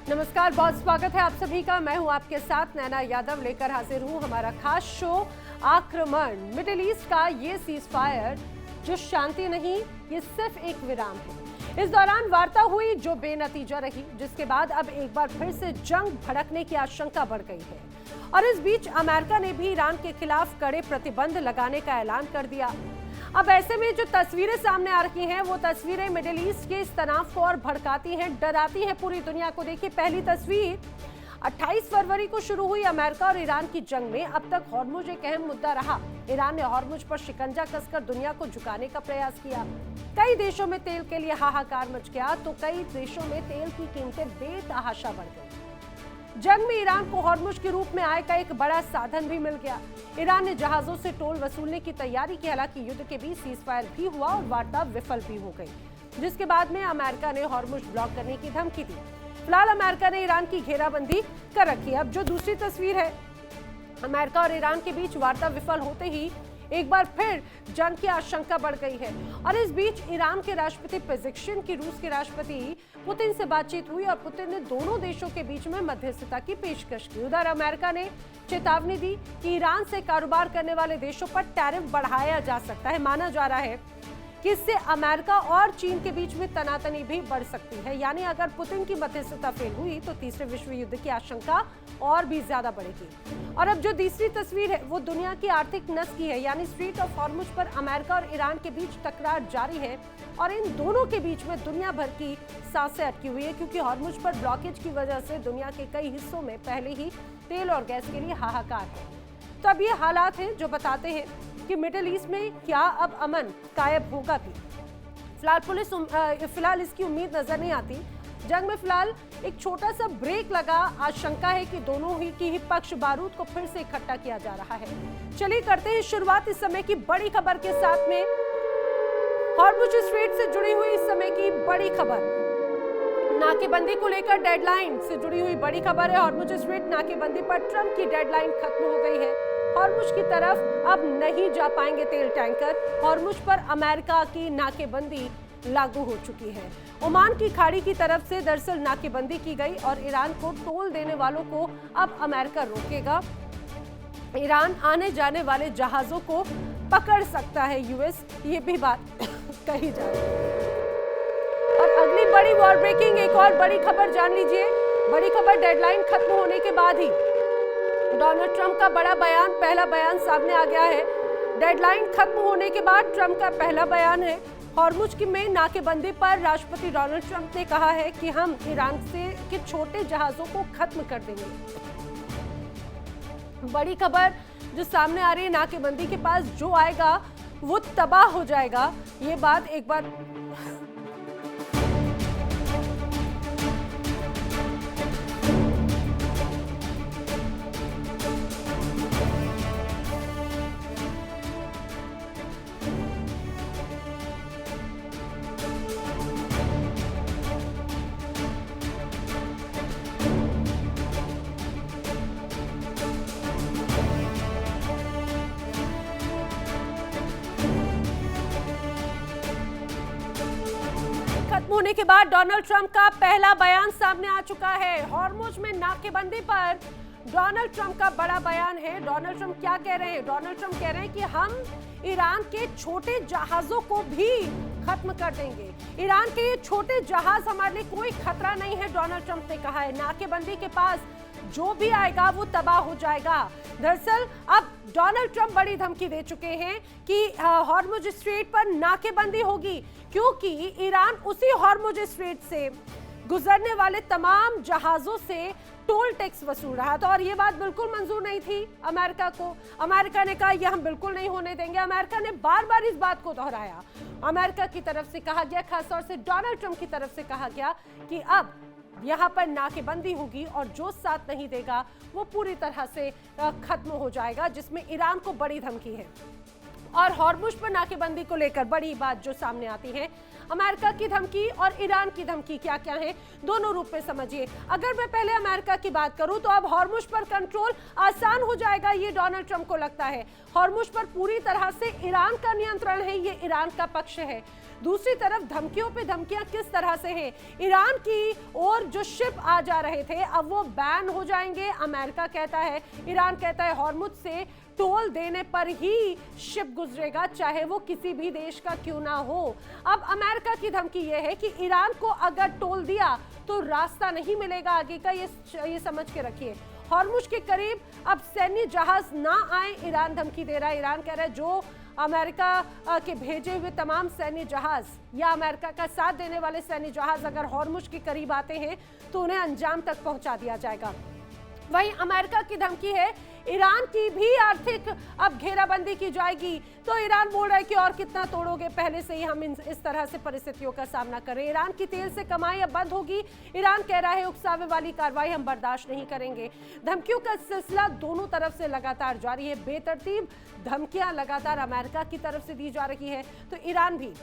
नमस्कार, बहुत स्वागत है आप सभी का। मैं हूं आपके साथ नैना यादव, लेकर हाजिर हूं हमारा खास शो आक्रमण। मिडिल ईस्ट का ये सीज फायर जो शांति नहीं, ये सिर्फ एक विराम है। इस दौरान वार्ता हुई जो बेनतीजा रही, जिसके बाद अब एक बार फिर से जंग भड़कने की आशंका बढ़ गई है। और इस बीच अमेरिका ने भी ईरान के खिलाफ कड़े प्रतिबंध लगाने का ऐलान कर दिया। अब ऐसे में जो तस्वीरें सामने आ रही हैं, वो तस्वीरें मिडिल ईस्ट के इस तनाव को और भड़काती हैं, डराती हैं पूरी दुनिया को। देखिए पहली तस्वीर, 28 फरवरी को शुरू हुई अमेरिका और ईरान की जंग में अब तक हॉर्मुज एक अहम मुद्दा रहा। ईरान ने हॉर्मुज पर शिकंजा कसकर दुनिया को झुकाने का प्रयास किया। कई देशों में तेल के लिए हाहाकार मच गया, तो कई देशों में तेल की कीमतें बेतहाशा बढ़ गई। जंग में ईरान को हॉर्मुज के रूप में आय का एक बड़ा साधन भी मिल गया। ईरान ने जहाजों से टोल वसूलने की तैयारी की। हालांकि युद्ध के बीच सीजफायर भी हुआ और वार्ता विफल भी हो गई, जिसके बाद में अमेरिका ने हॉर्मुज ब्लॉक करने की धमकी दी। फिलहाल अमेरिका ने ईरान की घेराबंदी कर रखी है। अब जो दूसरी तस्वीर है, अमेरिका और ईरान के बीच वार्ता विफल होते ही एक बार फिर जंग की आशंका बढ़ गई है। और इस बीच ईरान के राष्ट्रपति पेजेश्किन की रूस के राष्ट्रपति पुतिन से बातचीत हुई और पुतिन ने दोनों देशों के बीच में मध्यस्थता की पेशकश की। उधर अमेरिका ने चेतावनी दी कि ईरान से कारोबार करने वाले देशों पर टैरिफ बढ़ाया जा सकता है। माना जा रहा है कि इससे अमेरिका और चीन के बीच में तनातनी भी बढ़ सकती है। यानी अगर पुतिन की मध्यस्थता फेल हुई तो तीसरे विश्व युद्ध की आशंका और भी ज्यादा बढ़ेगी। और अब जो तीसरी तस्वीर है, वो दुनिया की आर्थिक नस की है। यानी स्ट्रेट ऑफ हॉर्मुज पर अमेरिका और ईरान के बीच टकरार जारी है और इन दोनों के बीच में दुनिया भर की सांसें अटकी हुई है, क्योंकि हॉर्मुज पर ब्लॉकेज की वजह से दुनिया के कई हिस्सों में पहले ही तेल और गैस के लिए हाहाकार है। तो अब ये हालात हैं जो बताते हैं कि मिडिल ईस्ट में क्या अब अमन कायम होगा भी। फिलहाल इसकी उम्मीद नजर नहीं आती। जंग में फिलहाल एक छोटा सा ब्रेक लगा। आशंका है कि दोनों ही की पक्ष बारूद को फिर से इकट्ठा किया जा रहा है। चलिए करते हैं शुरुआत इस समय की बड़ी खबर के साथ में। हॉर्मुज स्ट्रेट से जुड़ी हुई इस समय की बड़ी खबर, नाकेबंदी को लेकर डेडलाइन से जुड़ी हुई बड़ी खबर है। हॉर्मुज स्ट्रेट नाकेबंदी पर ट्रंप की डेडलाइन खत्म हो गई है। हॉर्मुज की तरफ अब नहीं जा पाएंगे तेल टैंकर। हॉर्मुज पर अमेरिका की नाकेबंदी लागू हो चुकी है। ओमान की खाड़ी की तरफ से दरअसल नाकेबंदी की गई और ईरान को टोल देने वालों को अब अमेरिका रोकेगा। ईरान आने जाने वाले जहाजों को पकड़ सकता है यूएस, ये भी बात कही जा रही है। और अगली बड़ी वॉर ब्रेकिंग एक और बड़ी खबर जान लीजिए। बड़ी खबर, डेडलाइन खत्म होने के बाद ही डोनाल्ड ट्रंप का बड़ा बयान, पहला बयान सामने आ गया है। डेडलाइन खत्म होने के बाद ट्रंप का पहला बयान है। हॉर्मुज की में नाकेबंदी पर राष्ट्रपति डोनाल्ड ट्रंप ने कहा है कि हम ईरान से के छोटे जहाजों को खत्म कर देंगे। बड़ी खबर जो सामने आ रही है, नाकेबंदी के पास जो आएगा वो तबाह हो जाएगा। ये बात एक बार खत्म होने के बाद डोनाल्ड ट्रंप का पहला बयान सामने आ चुका है। हॉर्मुज में नाकेबंदी पर डोनाल्ड ट्रंप का बड़ा बयान है। डोनाल्ड ट्रंप क्या कह रहे हैं? डोनाल्ड ट्रंप कह रहे हैं कि हम ईरान के छोटे जहाजों को भी खत्म कर देंगे। ईरान के ये छोटे जहाज हमारे लिए कोई खतरा नहीं है, डोनाल्ड ट्रंप ने कहा है। नाकेबंदी के पास जो भी आएगा वो तबाह हो जाएगा। दरअसल अब डोनाल्ड ट्रंप बड़ी धमकी दे चुके हैं कि हॉर्मुज स्ट्रेट पर नाकेबंदी होगी, क्योंकि ईरान उसी हॉर्मुज स्ट्रेट से गुजरने वाले तमाम जहाजों से टोल टैक्स वसूल रहा था। और ये बात बिल्कुल मंजूर नहीं थी अमेरिका को। अमेरिका ने कहा यह हम बिल्कुल नहीं होने देंगे। अमेरिका ने बार बार इस बात को दोहराया। अमेरिका की तरफ से कहा गया, खासतौर से डोनाल्ड ट्रंप की तरफ से कहा गया कि अब यहाँ पर नाकेबंदी होगी और जो साथ नहीं देगा वो पूरी तरह से खत्म हो जाएगा, जिसमें ईरान को बड़ी धमकी है। और हॉर्मुज पर नाकेबंदी को लेकर बड़ी बात जो सामने आती है, अमेरिका की धमकी और ईरान की धमकी क्या क्या है, दोनों रूप में समझिए। अगर मैं पहले अमेरिका की बात करूं तो अब हॉर्मुज पर कंट्रोल आसान हो जाएगा, ये डोनाल्ड ट्रंप को लगता है। हॉर्मुज पर पूरी तरह से ईरान का नियंत्रण है, ये ईरान का पक्ष है। दूसरी तरफ धमकियों पे धमकियां किस तरह से हैं? ईरान की ओर जो शिप आ जा रहे थे अब वो बैन हो जाएंगे, अमेरिका कहता है। ईरान कहता है हॉर्मुज से टोल देने पर ही शिप गुजरेगा, चाहे वो किसी भी देश का क्यों ना हो। अब अमेरिका की धमकी ये है कि ईरान को अगर टोल दिया तो रास्ता नहीं मिलेगा आगे का, ये समझ के रखिए। हॉर्मुज के करीब अब सैन्य जहाज ना आए, ईरान धमकी दे रहा है। ईरान कह रहा है जो अमेरिका के भेजे हुए तमाम सैन्य जहाज या अमेरिका का साथ देने वाले सैन्य जहाज अगर हॉर्मुज के करीब आते हैं तो उन्हें अंजाम तक पहुंचा दिया जाएगा। वहीं अमेरिका की धमकी है ईरान की भी आर्थिक अब घेराबंदी की जाएगी। तो ईरान बोल रहा है कि और कितना तोड़ोगे, पहले से ही हम इस तरह से परिस्थितियों का सामना करें। ईरान की तेल से कमाई अब बंद होगी। ईरान कह रहा है उकसावे वाली कार्रवाई हम बर्दाश्त नहीं करेंगे। धमकियों का सिलसिला दोनों तरफ से लगातार जारी है। बेतरतीब धमकियां लगातार अमेरिका की तरफ से दी जा रही है, तो ईरान भी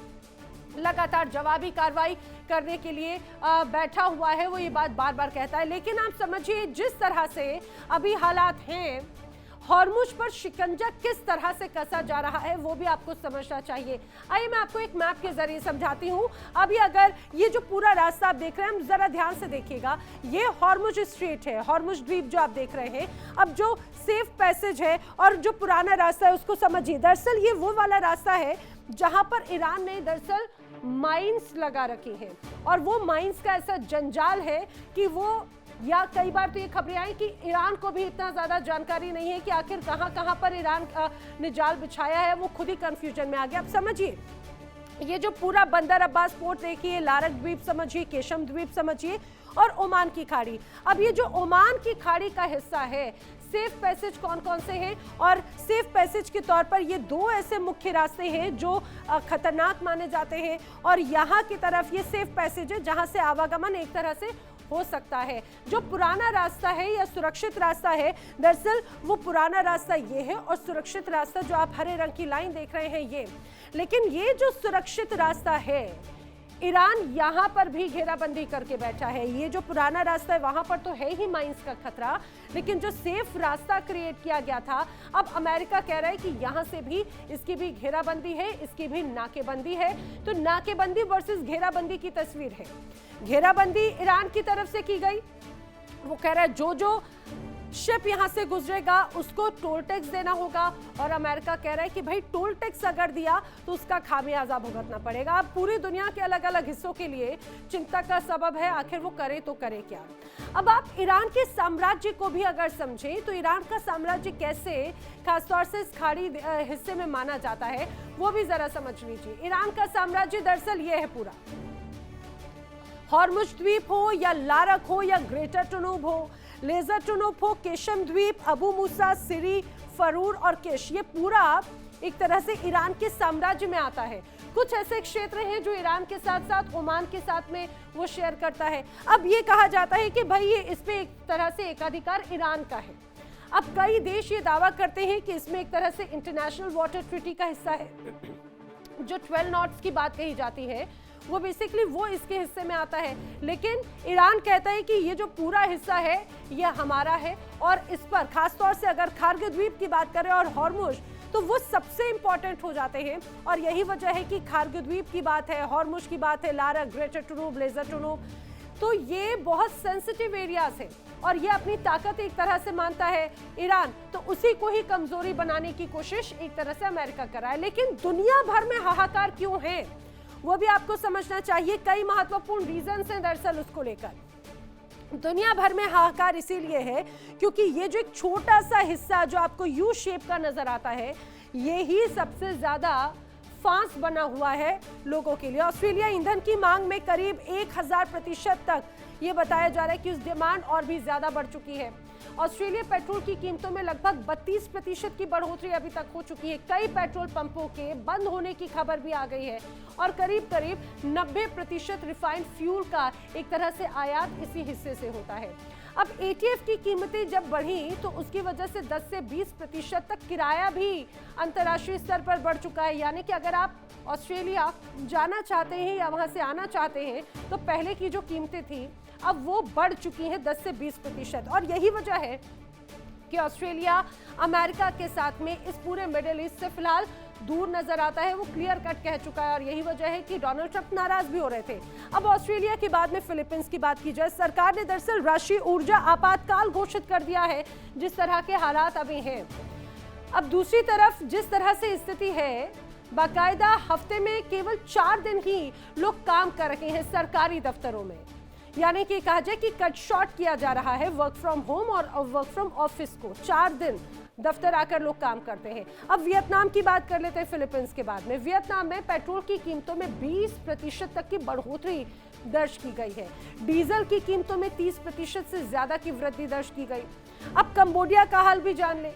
लगातार जवाबी कार्रवाई करने के लिए बैठा हुआ है। वो ये बात बार बार कहता है। लेकिन आप समझिए जिस तरह से अभी हालात हैं, हॉर्मुज पर शिकंजा किस तरह से कसा जा रहा है वो भी आपको समझना चाहिए। आइए मैं आपको एक मैप के जरिए समझाती हूँ। अभी अगर ये जो पूरा रास्ता आप देख रहे हैं, जरा ध्यान से देखिएगा, ये हॉर्मुज स्ट्रेट है, हॉर्मुज द्वीप जो आप देख रहे हैं। अब जो सेफ पैसेज है और जो पुराना रास्ता है उसको समझिए। दरअसल ये वो वाला रास्ता है जहां पर ईरान ने दरअसल माइंस लगा रखे हैं, और वो माइंस का ऐसा जंजाल है कि वो, या कई बार तो ये खबरें आई कि ईरान को भी इतना ज्यादा जानकारी नहीं है कि आखिर कहां पर ईरान ने जाल बिछाया है, वो खुद ही कंफ्यूजन में आ गया। अब समझिए ये जो पूरा बंदर अब्बास पोर्ट देखिए, लारक द्वीप समझिए, केशम द्वीप समझिए, और ओमान की खाड़ी। अब ये जो ओमान की खाड़ी का हिस्सा है, सेफ पैसेज कौन कौन से हैं? और सेफ पैसेज के तौर पर ये दो ऐसे मुख्य रास्ते हैं जो खतरनाक माने जाते हैं, और यहाँ की तरफ ये सेफ पैसेज है जहाँ से आवागमन एक तरह से हो सकता है। जो पुराना रास्ता है या सुरक्षित रास्ता है, दरअसल वो पुराना रास्ता ये है, और सुरक्षित रास्ता जो आप हरे रंग की लाइन देख रहे हैं ये। लेकिन ये जो सुरक्षित रास्ता है, ईरान यहाँ पर भी घेराबंदी करके बैठा है। ये जो पुराना रास्ता है वहां पर तो है ही माइंस का खतरा, लेकिन जो सेफ रास्ता क्रिएट किया गया था, अब अमेरिका कह रहा है कि यहाँ से भी इसकी भी घेराबंदी है, इसकी भी नाकेबंदी है। तो नाकेबंदी वर्सेस घेराबंदी की तस्वीर है। घेराबंदी ईरान की तरफ से की गई, वो कह रहा है जो शिप यहां से गुजरेगा उसको टोल टैक्स देना होगा, और अमेरिका कह रहा है कि भाई टोल टैक्स अगर दिया तो उसका खामियाजा भुगतना पड़ेगा। अब पूरी दुनिया के अलग अलग हिस्सों के लिए चिंता का सबब है, आखिर वो करे तो करे क्या। अब आप ईरान के साम्राज्य को भी अगर समझें तो ईरान का साम्राज्य कैसे खासतौर से इस खाड़ी हिस्से में माना जाता है वो भी जरा समझ लीजिए। ईरान का साम्राज्य दरअसल ये है पूरा, हॉर्मुज द्वीप हो या लारक हो या ग्रेटर टुनूब हो, लेजर टुनूब हो, केशम द्वीप, अबू मूसा, सिरी, फरूर और केश, ये पूरा एक तरह से ईरान के साम्राज्य में आता है। कुछ ऐसे क्षेत्र हैं जो ईरान के साथ साथ ओमान के साथ में वो शेयर करता है। अब ये कहा जाता है कि भाई ये इस पे एक तरह से एकाधिकार ईरान का है। अब कई देश ये दावा करते हैं कि इसमें एक तरह से इंटरनेशनल वाटर ट्रीटी का हिस्सा है। जो 12 नॉट्स की बात कही जाती है वो बेसिकली वो इसके हिस्से में आता है, लेकिन ईरान कहता है कि ये जो पूरा हिस्सा है ये हमारा है, और इस पर खासतौर से अगर खार्ग द्वीप की बात करें और हॉर्मुज, तो वो सबसे इंपॉर्टेंट हो जाते हैं। और यही वजह है कि खार्ग द्वीप की बात है, हॉर्मुज की बात है, लारक, ग्रेटर टुनूब, लेजर टुनूब, तो ये बहुत सेंसिटिव एरियाज है और ये अपनी ताकत एक तरह से मानता है ईरान, तो उसी को ही कमजोरी बनाने की कोशिश एक तरह से अमेरिका कर रहा है। लेकिन दुनिया भर में हाहाकार क्यों है वो भी आपको समझना चाहिए। कई महत्वपूर्ण रीजंस हैं दरअसल उसको लेकर। दुनिया भर में हाहाकार इसीलिए है क्योंकि ये जो एक छोटा सा हिस्सा जो आपको यू शेप का नजर आता है, ये ही सबसे ज्यादा फांस बना हुआ है लोगों के लिए। ऑस्ट्रेलिया ईंधन की मांग में करीब 1000% तक ये बताया जा रहा है कि उस डिमांड और भी ज्यादा बढ़ चुकी है। ऑस्ट्रेलिया पेट्रोल की कीमतों में लगभग 32% की बढ़ोतरी अभी तक हो चुकी है। कई पेट्रोल पंपों के बंद होने की खबर भी आ गई है और करीब 90% रिफाइंड फ्यूल का एक तरह से आयात इसी हिस्से से होता है। अब एटीएफ की कीमतें जब बढ़ी तो उसकी वजह से 10 से 20% तक किराया भी अंतर्राष्ट्रीय स्तर पर बढ़ चुका है। यानी कि अगर आप ऑस्ट्रेलिया जाना चाहते हैं या वहां से आना चाहते हैं तो पहले की जो कीमतें थी अब वो बढ़ चुकी हैं 10 से 20%। और यही वजह है जबकि ऑस्ट्रेलिया अमेरिका के साथ में इस पूरे मिडिल ईस्ट से फिलहाल दूर नजर आता है। वो क्लियर कट कह चुका है और यही वजह है कि डोनाल्ड ट्रंप नाराज भी हो रहे थे। अब ऑस्ट्रेलिया के बाद में फिलीपींस की बात की जाए, सरकार ने दरअसल राष्ट्रीय ऊर्जा आपातकाल घोषित कर दिया है जिस तरह के हालात अभी हैं। अब दूसरी तरफ जिस तरह से स्थिति है, बाकायदा हफ्ते में केवल 4 दिन ही लोग काम कर रहे हैं सरकारी दफ्तरों में, यानी कि कहा जाए कि कट शॉर्ट किया जा रहा है वर्क फ्रॉम होम और वर्क फ्रॉम ऑफिस को। 4 दिन दफ्तर आकर लोग काम करते हैं। अब वियतनाम की बात कर लेते हैं फिलीपींस के बाद में। वियतनाम में पेट्रोल की कीमतों में 20% तक की बढ़ोतरी दर्ज की गई है। डीजल की कीमतों में 30% से ज्यादा की वृद्धि दर्ज की गई। अब कंबोडिया का हाल भी जान ले।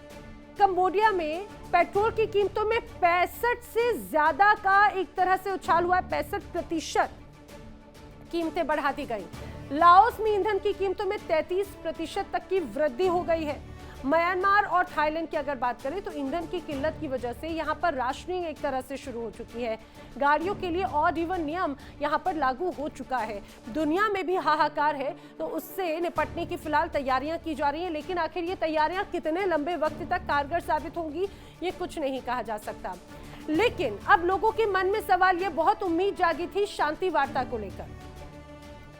कंबोडिया में पेट्रोल की कीमतों में 65 से ज्यादा का एक तरह से उछाल हुआ है। 65% कीमतें बढ़ा दी गई। लाओस में ईंधन की कीमतों में 33% तक की वृद्धि हो गई है। म्यांमार और थाईलैंड की अगर बात करें तो ईंधन की किल्लत की वजह से यहां पर राशनिंग एक तरह से शुरू हो चुकी है। गाड़ियों के लिए ऑड इवन नियम यहां पर लागू हो चुका है। दुनिया में भी हाहाकार है, तो उससे निपटने की फिलहाल तैयारियां की जा रही हैं, लेकिन आखिर ये तैयारियां कितने लंबे वक्त तक कारगर साबित होंगी ये कुछ नहीं कहा जा सकता। लेकिन अब लोगों के मन में सवाल ये बहुत उम्मीद जागी थी शांति वार्ता को लेकर।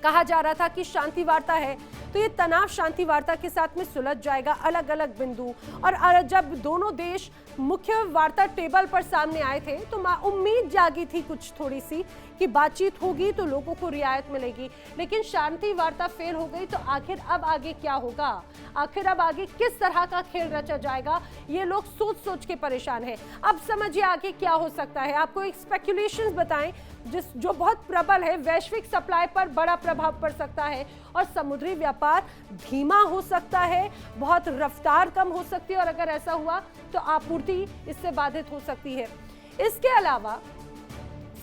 कहा जा रहा था कि शांति वार्ता है तो ये तनाव शांति वार्ता के साथ में सुलझ जाएगा, अलग अलग बिंदु। और जब दोनों देश मुख्य वार्ता टेबल पर सामने आए थे तो उम्मीद जागी थी कुछ थोड़ी सी कि बातचीत होगी तो लोगों को रियायत मिलेगी। लेकिन शांति वार्ता फेल हो गई, तो आखिर अब आगे क्या होगा, आखिर अब आगे किस तरह का खेल रचा जाएगा, ये लोग सोच सोच के परेशान हैं। अब समझिए आगे क्या हो सकता है। आपको एक स्पेकुलेशंस बताएं जो बहुत प्रबल है। वैश्विक सप्लाई पर बड़ा प्रभाव पड़ सकता है और समुद्री व्यापार धीमा हो सकता है, बहुत रफ्तार कम हो सकती है और अगर ऐसा हुआ तो आपूर्ति इससे बाधित हो सकती है। इसके अलावा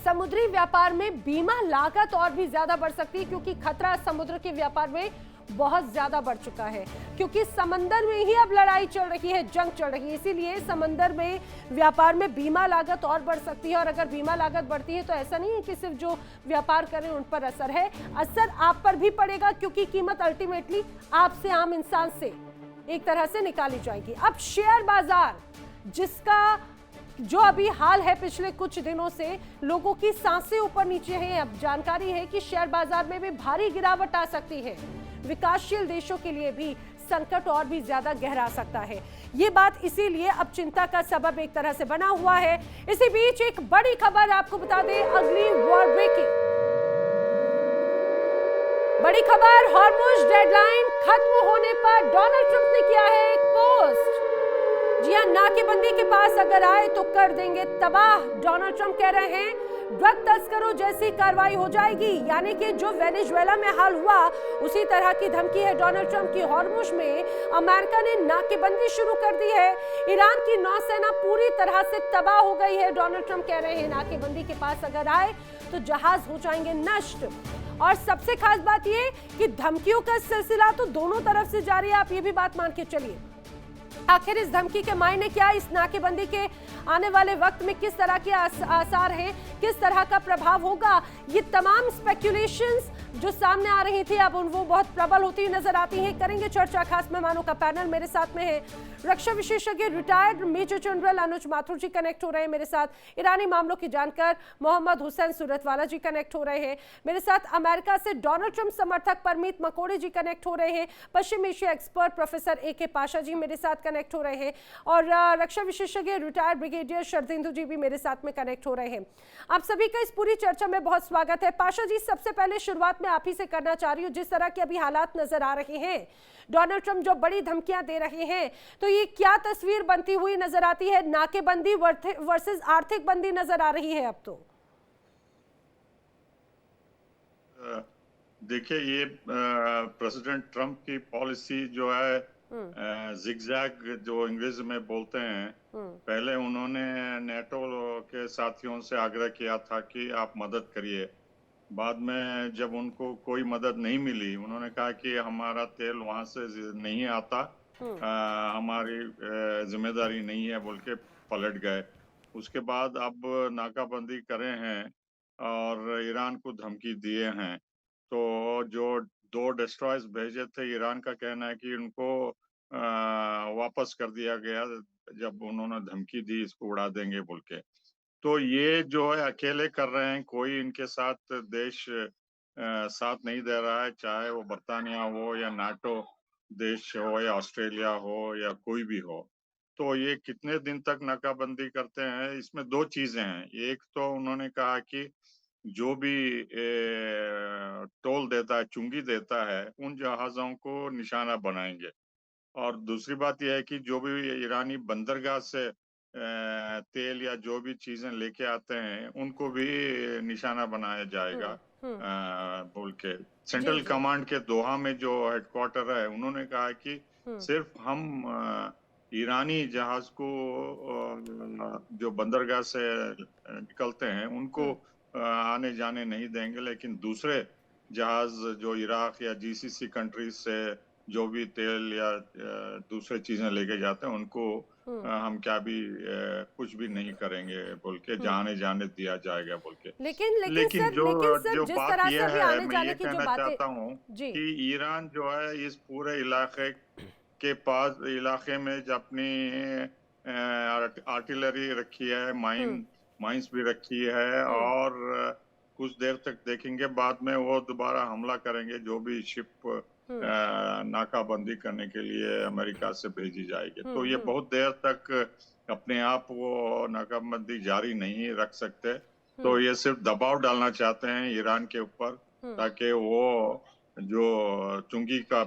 समुद्री व्यापार में बीमा लागत और भी ज्यादा बढ़ सकती है, क्योंकि खतरा समुद्र के व्यापार में बहुत ज्यादा बढ़ चुका है, क्योंकि समंदर में ही अब लड़ाई चल रही है, जंग चल रही है। इसीलिए समंदर में व्यापार में बीमा लागत और बढ़ सकती है। और अगर बीमा लागत बढ़ती है तो ऐसा नहीं है कि सिर्फ जो व्यापार करें उन पर असर है, असर आप पर भी पड़ेगा, क्योंकि कीमत अल्टीमेटली आपसे, आम इंसान से एक तरह से निकाली जाएगी। अब शेयर बाजार जिसका जो अभी हाल है पिछले कुछ दिनों से लोगों की सांसें ऊपर नीचे हैं। अब जानकारी है कि शेयर बाजार में भी भारी गिरावट आ सकती है। विकासशील देशों के लिए भी संकट और भी ज्यादा गहरा सकता है। ये बात इसीलिए अब चिंता का सबब एक तरह से बना हुआ है। इसी बीच एक बड़ी खबर आपको बता दें, अगली वॉर ब्रेकिंग बड़ी खबर, हॉर्मुज़ डेडलाइन खत्म होने पर डोनाल्ड ट्रंप ने किया है एक पोस्ट। जी हां, नाकेबंदी के पास अगर आए तो कर देंगे तबाह। डोनाल्ड ट्रंप कह रहे हैं ड्रग तस्करों जैसी कार्रवाई हो जाएगी, यानी कि जो वेनेजुएला में हाल हुआ उसी तरह की धमकी है डोनाल्ड ट्रंप की। हॉर्मुज़ में अमेरिका ने नाकेबंदी शुरू कर दी है। ईरान की नौसेना पूरी तरह से तबाह हो गई है। डोनाल्ड ट्रंप कह रहे हैं नाकेबंदी के पास अगर आए तो जहाज हो जाएंगे नष्ट। और सबसे खास बात यह कि धमकियों का सिलसिला तो दोनों तरफ से जारी है। आप ये भी बात मान के चलिए, आखिर इस धमकी के मायने क्या, इस नाकेबंदी के आने वाले वक्त में किस तरह के आसार हैं, किस तरह का प्रभाव होगा, ये तमाम स्पेक्यूलेशंस जो सामने आ रही थी अब वो बहुत प्रबल होती नजर आती हैं। करेंगे चर्चा, खास मेहमानों का पैनल मेरे साथ में है। रक्षा विशेषज्ञ रिटायर्ड मेजर जनरल अनुज माथुर जी कनेक्ट हो रहे हैं मेरे साथ। ईरानी मामलों की जानकार मोहम्मद हुसैन सूरतवाला जी कनेक्ट हो रहे हैं मेरे साथ। अमेरिका से डोनाल्ड ट्रंप समर्थक परमीत मकोड़े जी कनेक्ट हो रहे हैं। पश्चिम Asia expert professor AK Pasha ji मेरे साथ कनेक्ट हो रहे हैं और रक्षा विशेषज्ञ रिटायर्ड ब्रिगेडियर शरदेंदु जी भी मेरे साथ में कनेक्ट हो रहे हैं। आप सभी का इस पूरी चर्चा में बहुत स्वागत है। पाशा जी, सबसे पहले शुरुआत में आप ही से करना चाह रही हूँ, जिस तरह के अभी हालात नजर आ रहे हैं, डोनाल्ड ट्रंप जो बड़ी धमकियां दे रहे हैं, तो ये क्या तस्वीर बनती हुई नजर आती है? नाकेबंदी वर्सेस आर्थिक बंदी नजर आ रही है अब तो। देखिए, ये प्रेसिडेंट ट्रंप की पॉलिसी जो है जिगजैग जो अंग्रेजी में बोलते हैं, पहले उन्होंने नेटो के साथियों से आग्रह किया था कि आप मदद करिए। बाद में जब उनको कोई मदद नहीं मिली, उन्होंने कहा कि हमारा तेल वहां से नहीं आता, हमारी जिम्मेदारी नहीं है बोल के पलट गए। उसके बाद अब नाकाबंदी करे हैं और ईरान को धमकी दिए हैं। तो जो 2 डिस्ट्रॉयर्स भेजे थे, ईरान का कहना है कि उनको वापस कर दिया गया जब उन्होंने धमकी दी इसको उड़ा देंगे बोल के। तो ये जो है अकेले कर रहे हैं, कोई इनके साथ देश साथ नहीं दे रहा है, चाहे वो बर्तानिया हो या नाटो देश हो या ऑस्ट्रेलिया हो या कोई भी हो। तो ये कितने दिन तक नाकाबंदी करते हैं, इसमें 2 चीजें हैं। एक तो उन्होंने कहा कि जो भी टोल देता है, चुंगी देता है, उन जहाज़ों को निशाना बनाएंगे। और दूसरी बात यह है कि जो भी ईरानी बंदरगाह से तेल या जो भी चीजें लेके आते हैं, उनको भी निशाना बनाया जाएगा बोल के। जी सेंट्रल जी कमांड के दोहा में जो हेडक्वार्टर है, उन्होंने कहा कि सिर्फ हम ईरानी जहाज को जो बंदरगाह से निकलते हैं, उनको आने जाने नहीं देंगे, लेकिन दूसरे जहाज जो इराक या जीसीसी कंट्रीज से जो भी तेल या दूसरे चीजें लेके जाते हैं, उनको हम क्या भी कुछ भी नहीं करेंगे बोल के, जाने दिया जाएगा बोल के। लेकिन जो जिस बात तरह से यह अभी है, आने मैं जाने ये की जो कहना बातें चाहता हूँ जी कि ईरान जो है इस पूरे इलाके के पास इलाके में जो अपनी आर्टिलरी रखी है, माइंस भी रखी है, और कुछ देर तक देखेंगे, बाद में वो दोबारा हमला करेंगे जो भी शिप नाकाबंदी करने के लिए अमेरिका से भेजी जाएगी। तो ये बहुत देर तक अपने आप वो नाकाबंदी जारी नहीं रख सकते। तो ये सिर्फ दबाव डालना चाहते हैं ईरान के ऊपर, ताकि वो जो चुंगी का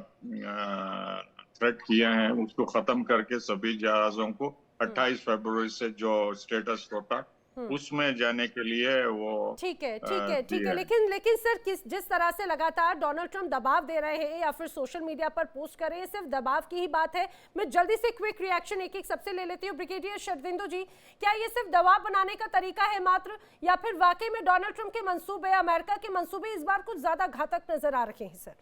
थ्रेट किए हैं उसको खत्म करके सभी जहाजों को 28 फरवरी से जो स्टेटस होता उसमें जाने के लिए वो ठीक है। लेकिन सर जिस तरह से लगातार डोनाल्ड ट्रंप दबाव दे रहे हैं या फिर सोशल मीडिया पर पोस्ट कर रहे हैं, सिर्फ दबाव की ही बात है। मैं जल्दी से क्विक रिएक्शन एक सबसे ले लेती हूँ। ब्रिगेडियर शरदिंदु जी, क्या ये सिर्फ दबाव बनाने का तरीका है मात्र, या फिर वाकई में डोनाल्ड ट्रंप के मंसूबे, अमेरिका के मंसूबे इस बार कुछ ज्यादा घातक नजर आ रहे हैं? सर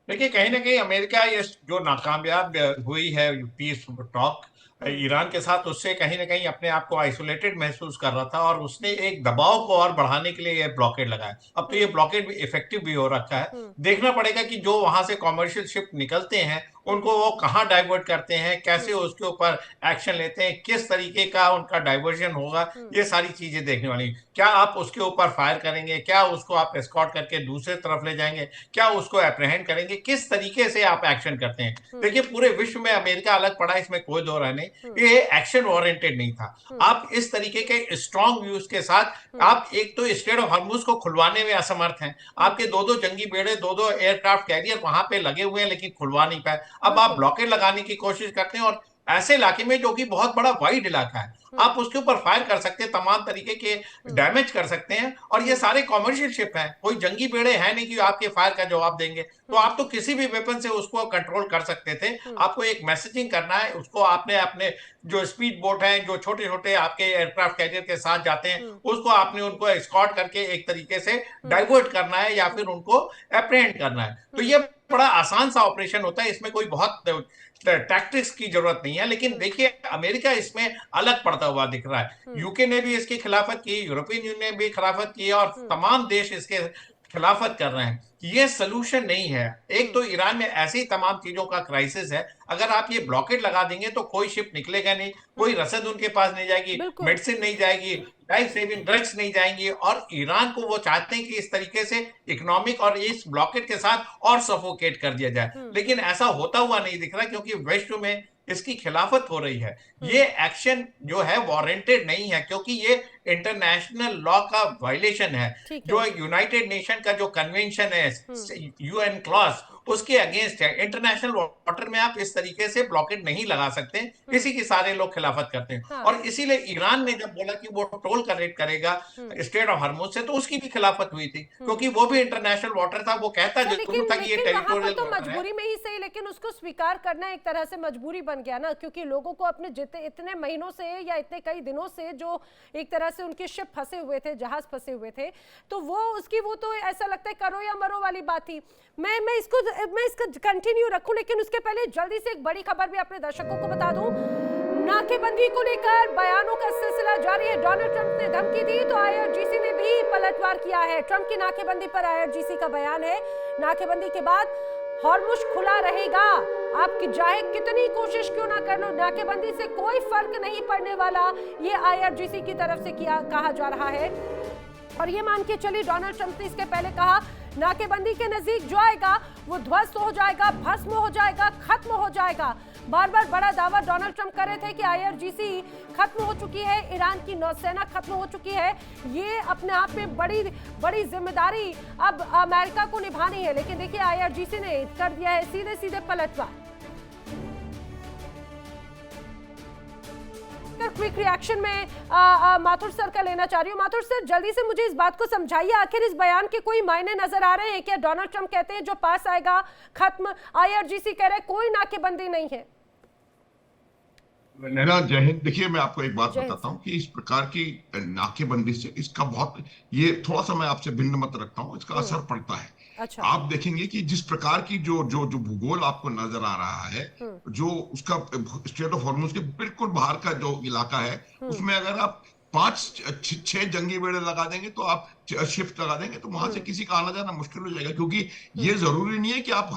देखिए, कहीं ना कहीं अमेरिका ये जो नाकामयाब हुई है पीस टॉक ईरान के साथ, उससे कहीं ना कहीं अपने आप को आइसोलेटेड महसूस कर रहा था, और उसने एक दबाव को और बढ़ाने के लिए ये ब्लॉकेड लगाया। अब तो ये ब्लॉकेड भी इफेक्टिव भी हो रखा है। देखना पड़ेगा कि जो वहां से कॉमर्शियल शिप निकलते हैं उनको वो कहाँ डाइवर्ट करते हैं, कैसे उसके ऊपर एक्शन लेते हैं, किस तरीके का उनका डाइवर्जन होगा, ये सारी चीजें देखने वाली। क्या आप उसके ऊपर फायर करेंगे, क्या उसको आप एस्कॉर्ट करके दूसरे तरफ ले जाएंगे, क्या उसको अप्रहेंड करेंगे, किस तरीके से आप एक्शन करते हैं। देखिए, पूरे विश्व में अमेरिका अलग पड़ा, इसमें कोई दो राय नहीं, ये एक्शन वारंटेड नहीं था। आप इस तरीके के स्ट्रॉन्ग व्यूज के साथ आप एक तो स्ट्रेट ऑफ हॉर्मुज को खुलवाने में असमर्थ हैं। आपके दो जंगी बेड़े, दो एयरक्राफ्ट कैरियर वहां पे लगे हुए हैं, लेकिन खुलवा नहीं पाए। अब आप ब्लॉकेड लगाने की कोशिश करते हैं, और ऐसे इलाके में जो कि बहुत बड़ा वाइड इलाका है, आप उसके ऊपर फायर कर सकते हैं, तमाम तरीके के डैमेज कर सकते हैं। और ये सारे कॉमर्शियल शिप हैं, कोई जंगी बेड़े हैं नहीं कि आपके फायर का जवाब देंगे। तो आप तो किसी भी वेपन से उसको कंट्रोल कर सकते थे। आपको एक मैसेजिंग करना है, उसको आपने अपने जो स्पीड बोट हैं, जो छोटे छोटे आपके एयरक्राफ्ट कैरियर के साथ जाते हैं, उसको आपने उनको एस्कॉर्ट करके एक तरीके से डाइवर्ट करना है, या फिर उनको अप्रहेंड करना है। तो ये बड़ा आसान सा ऑपरेशन होता है, इसमें कोई बहुत टैक्टिक्स की जरूरत नहीं है। लेकिन देखिए, अमेरिका इसमें अलग पड़ता हुआ दिख रहा है। यूके ने भी इसकी खिलाफत की, यूरोपियन यूनियन ने भी खिलाफत की, और तमाम देश इसके खिलाफत कर रहे हैं। ये सलूशन नहीं है। एक तो ईरान में ऐसी ही तमाम चीजों का क्राइसिस है, अगर आप ये ब्लॉकेड लगा देंगे तो कोई शिप निकलेगा नहीं, कोई रसद उनके पास नहीं जाएगी, मेडिसिन नहीं जाएगी, लाइफ सेविंग ड्रग्स नहीं जाएंगी। और ईरान को वो चाहते हैं कि इस तरीके से इकोनॉमिक और इस ब्लॉकेड के साथ और सफोकेट कर दिया जाए, लेकिन ऐसा होता हुआ नहीं दिख रहा, क्योंकि विश्व में इसकी खिलाफत हो रही है। ये एक्शन जो है वारंटेड नहीं है, क्योंकि ये इंटरनेशनल लॉ का वायलेशन है। जो यूनाइटेड नेशन का जो कन्वेंशन है, यूएन क्लॉज, उसके अगेंस्ट है। इंटरनेशनल वाटर में आप इस तरीके से ब्लॉकेड नहीं लगा सकते, इसी की सारे लोग खिलाफत करते हैं। और इसीलिए ईरान ने जब बोला कि वो टोल कलेक्ट करेगा स्ट्रेट ऑफ हॉर्मुज से, तो उसकी भी खिलाफत हुई थी, क्योंकि वो भी इंटरनेशनल वाटर था। वो कहता जरूर था कि ये टेरिटोरियल तो मजबूरी में ही सही, लेकिन उसको स्वीकार करना एक तरह से मजबूरी बन गया ना, क्योंकि लोगों को अपने इतने महीनों से या इतने कई दिनों से जो एक तरह से उनके शिप फंसे हुए थे, जहाज फंसे हुए थे, तो वो तो ऐसा लगता है करो या मरो वाली बात थी। मैं इसको कंटिन्यू रखूं, लेकिन उसके पहले जल्दी से एक बड़ी खबर भी अपने दर्शकों को बता दूं। नाकेबंदी को लेकर बयानों का सिलसिला जारी है। डोनाल्ड ट्रंप ने धमकी दी तो आईआरजीसी ने भी पलटवार किया है। ट्रंप की नाकेबंदी पर आईआरजीसी का बयान है, नाकेबंदी के बाद हॉर्मुज खुला रहेगा। आपकी चाहे कितनी कोशिश क्यों ना कर लो, नाकेबंदी से कोई फर्क नहीं पड़ने वाला, ये IRGC की तरफ से कहा जा रहा है। और ये मान के चलिए डोनाल्ड ट्रंप ने इसके पहले कहा नाकेबंदी के नजदीक जो आएगा वो ध्वस्त हो जाएगा, भस्म हो जाएगा, खत्म हो जाएगा। बार बार बड़ा दावा डोनाल्ड ट्रंप कर रहे थे कि IRGC खत्म हो चुकी है, ईरान की नौसेना खत्म हो चुकी है। ये अपने आप में बड़ी जिम्मेदारी अब अमेरिका को निभानी है। लेकिन देखिए IRGC ने कर दिया है सीधे सीधे पलटवार। क्विक रिएक्शन में माथुर सर का लेना चाह रही हूँ। माथुर सर, जल्दी से मुझे इस बात को समझाइए, आखिर इस बयान के कोई मायने नजर आ रहे हैं क्या? डोनाल्ड ट्रंप कहते हैं जो पास आएगा खत्म, IRGC कह रहे हैं कोई नाकेबंदी नहीं है। नैना, जय हिंद। देखिए, मैं आपको एक बात बताता हूँ कि इस प्रकार की नाकेबंदी से इसका बहुत, ये थोड़ा सा मैं आपसे भिन्न मत रखता हूँ, इसका असर पड़ता है। अच्छा। आप देखेंगे कि जिस प्रकार की जो जो जो भूगोल आपको नजर आ रहा है, जो उसका स्ट्रेट ऑफ हॉर्मुज के बिल्कुल बाहर का जो इलाका है, उसमें अगर आप 5-6 जंगी बेड़े लगा देंगे, तो आप शिफ्ट लगा देंगे, तो वहां से किसी का आना जाना मुश्किल हो जाएगा। क्योंकि ये जरूरी नहीं है कि आप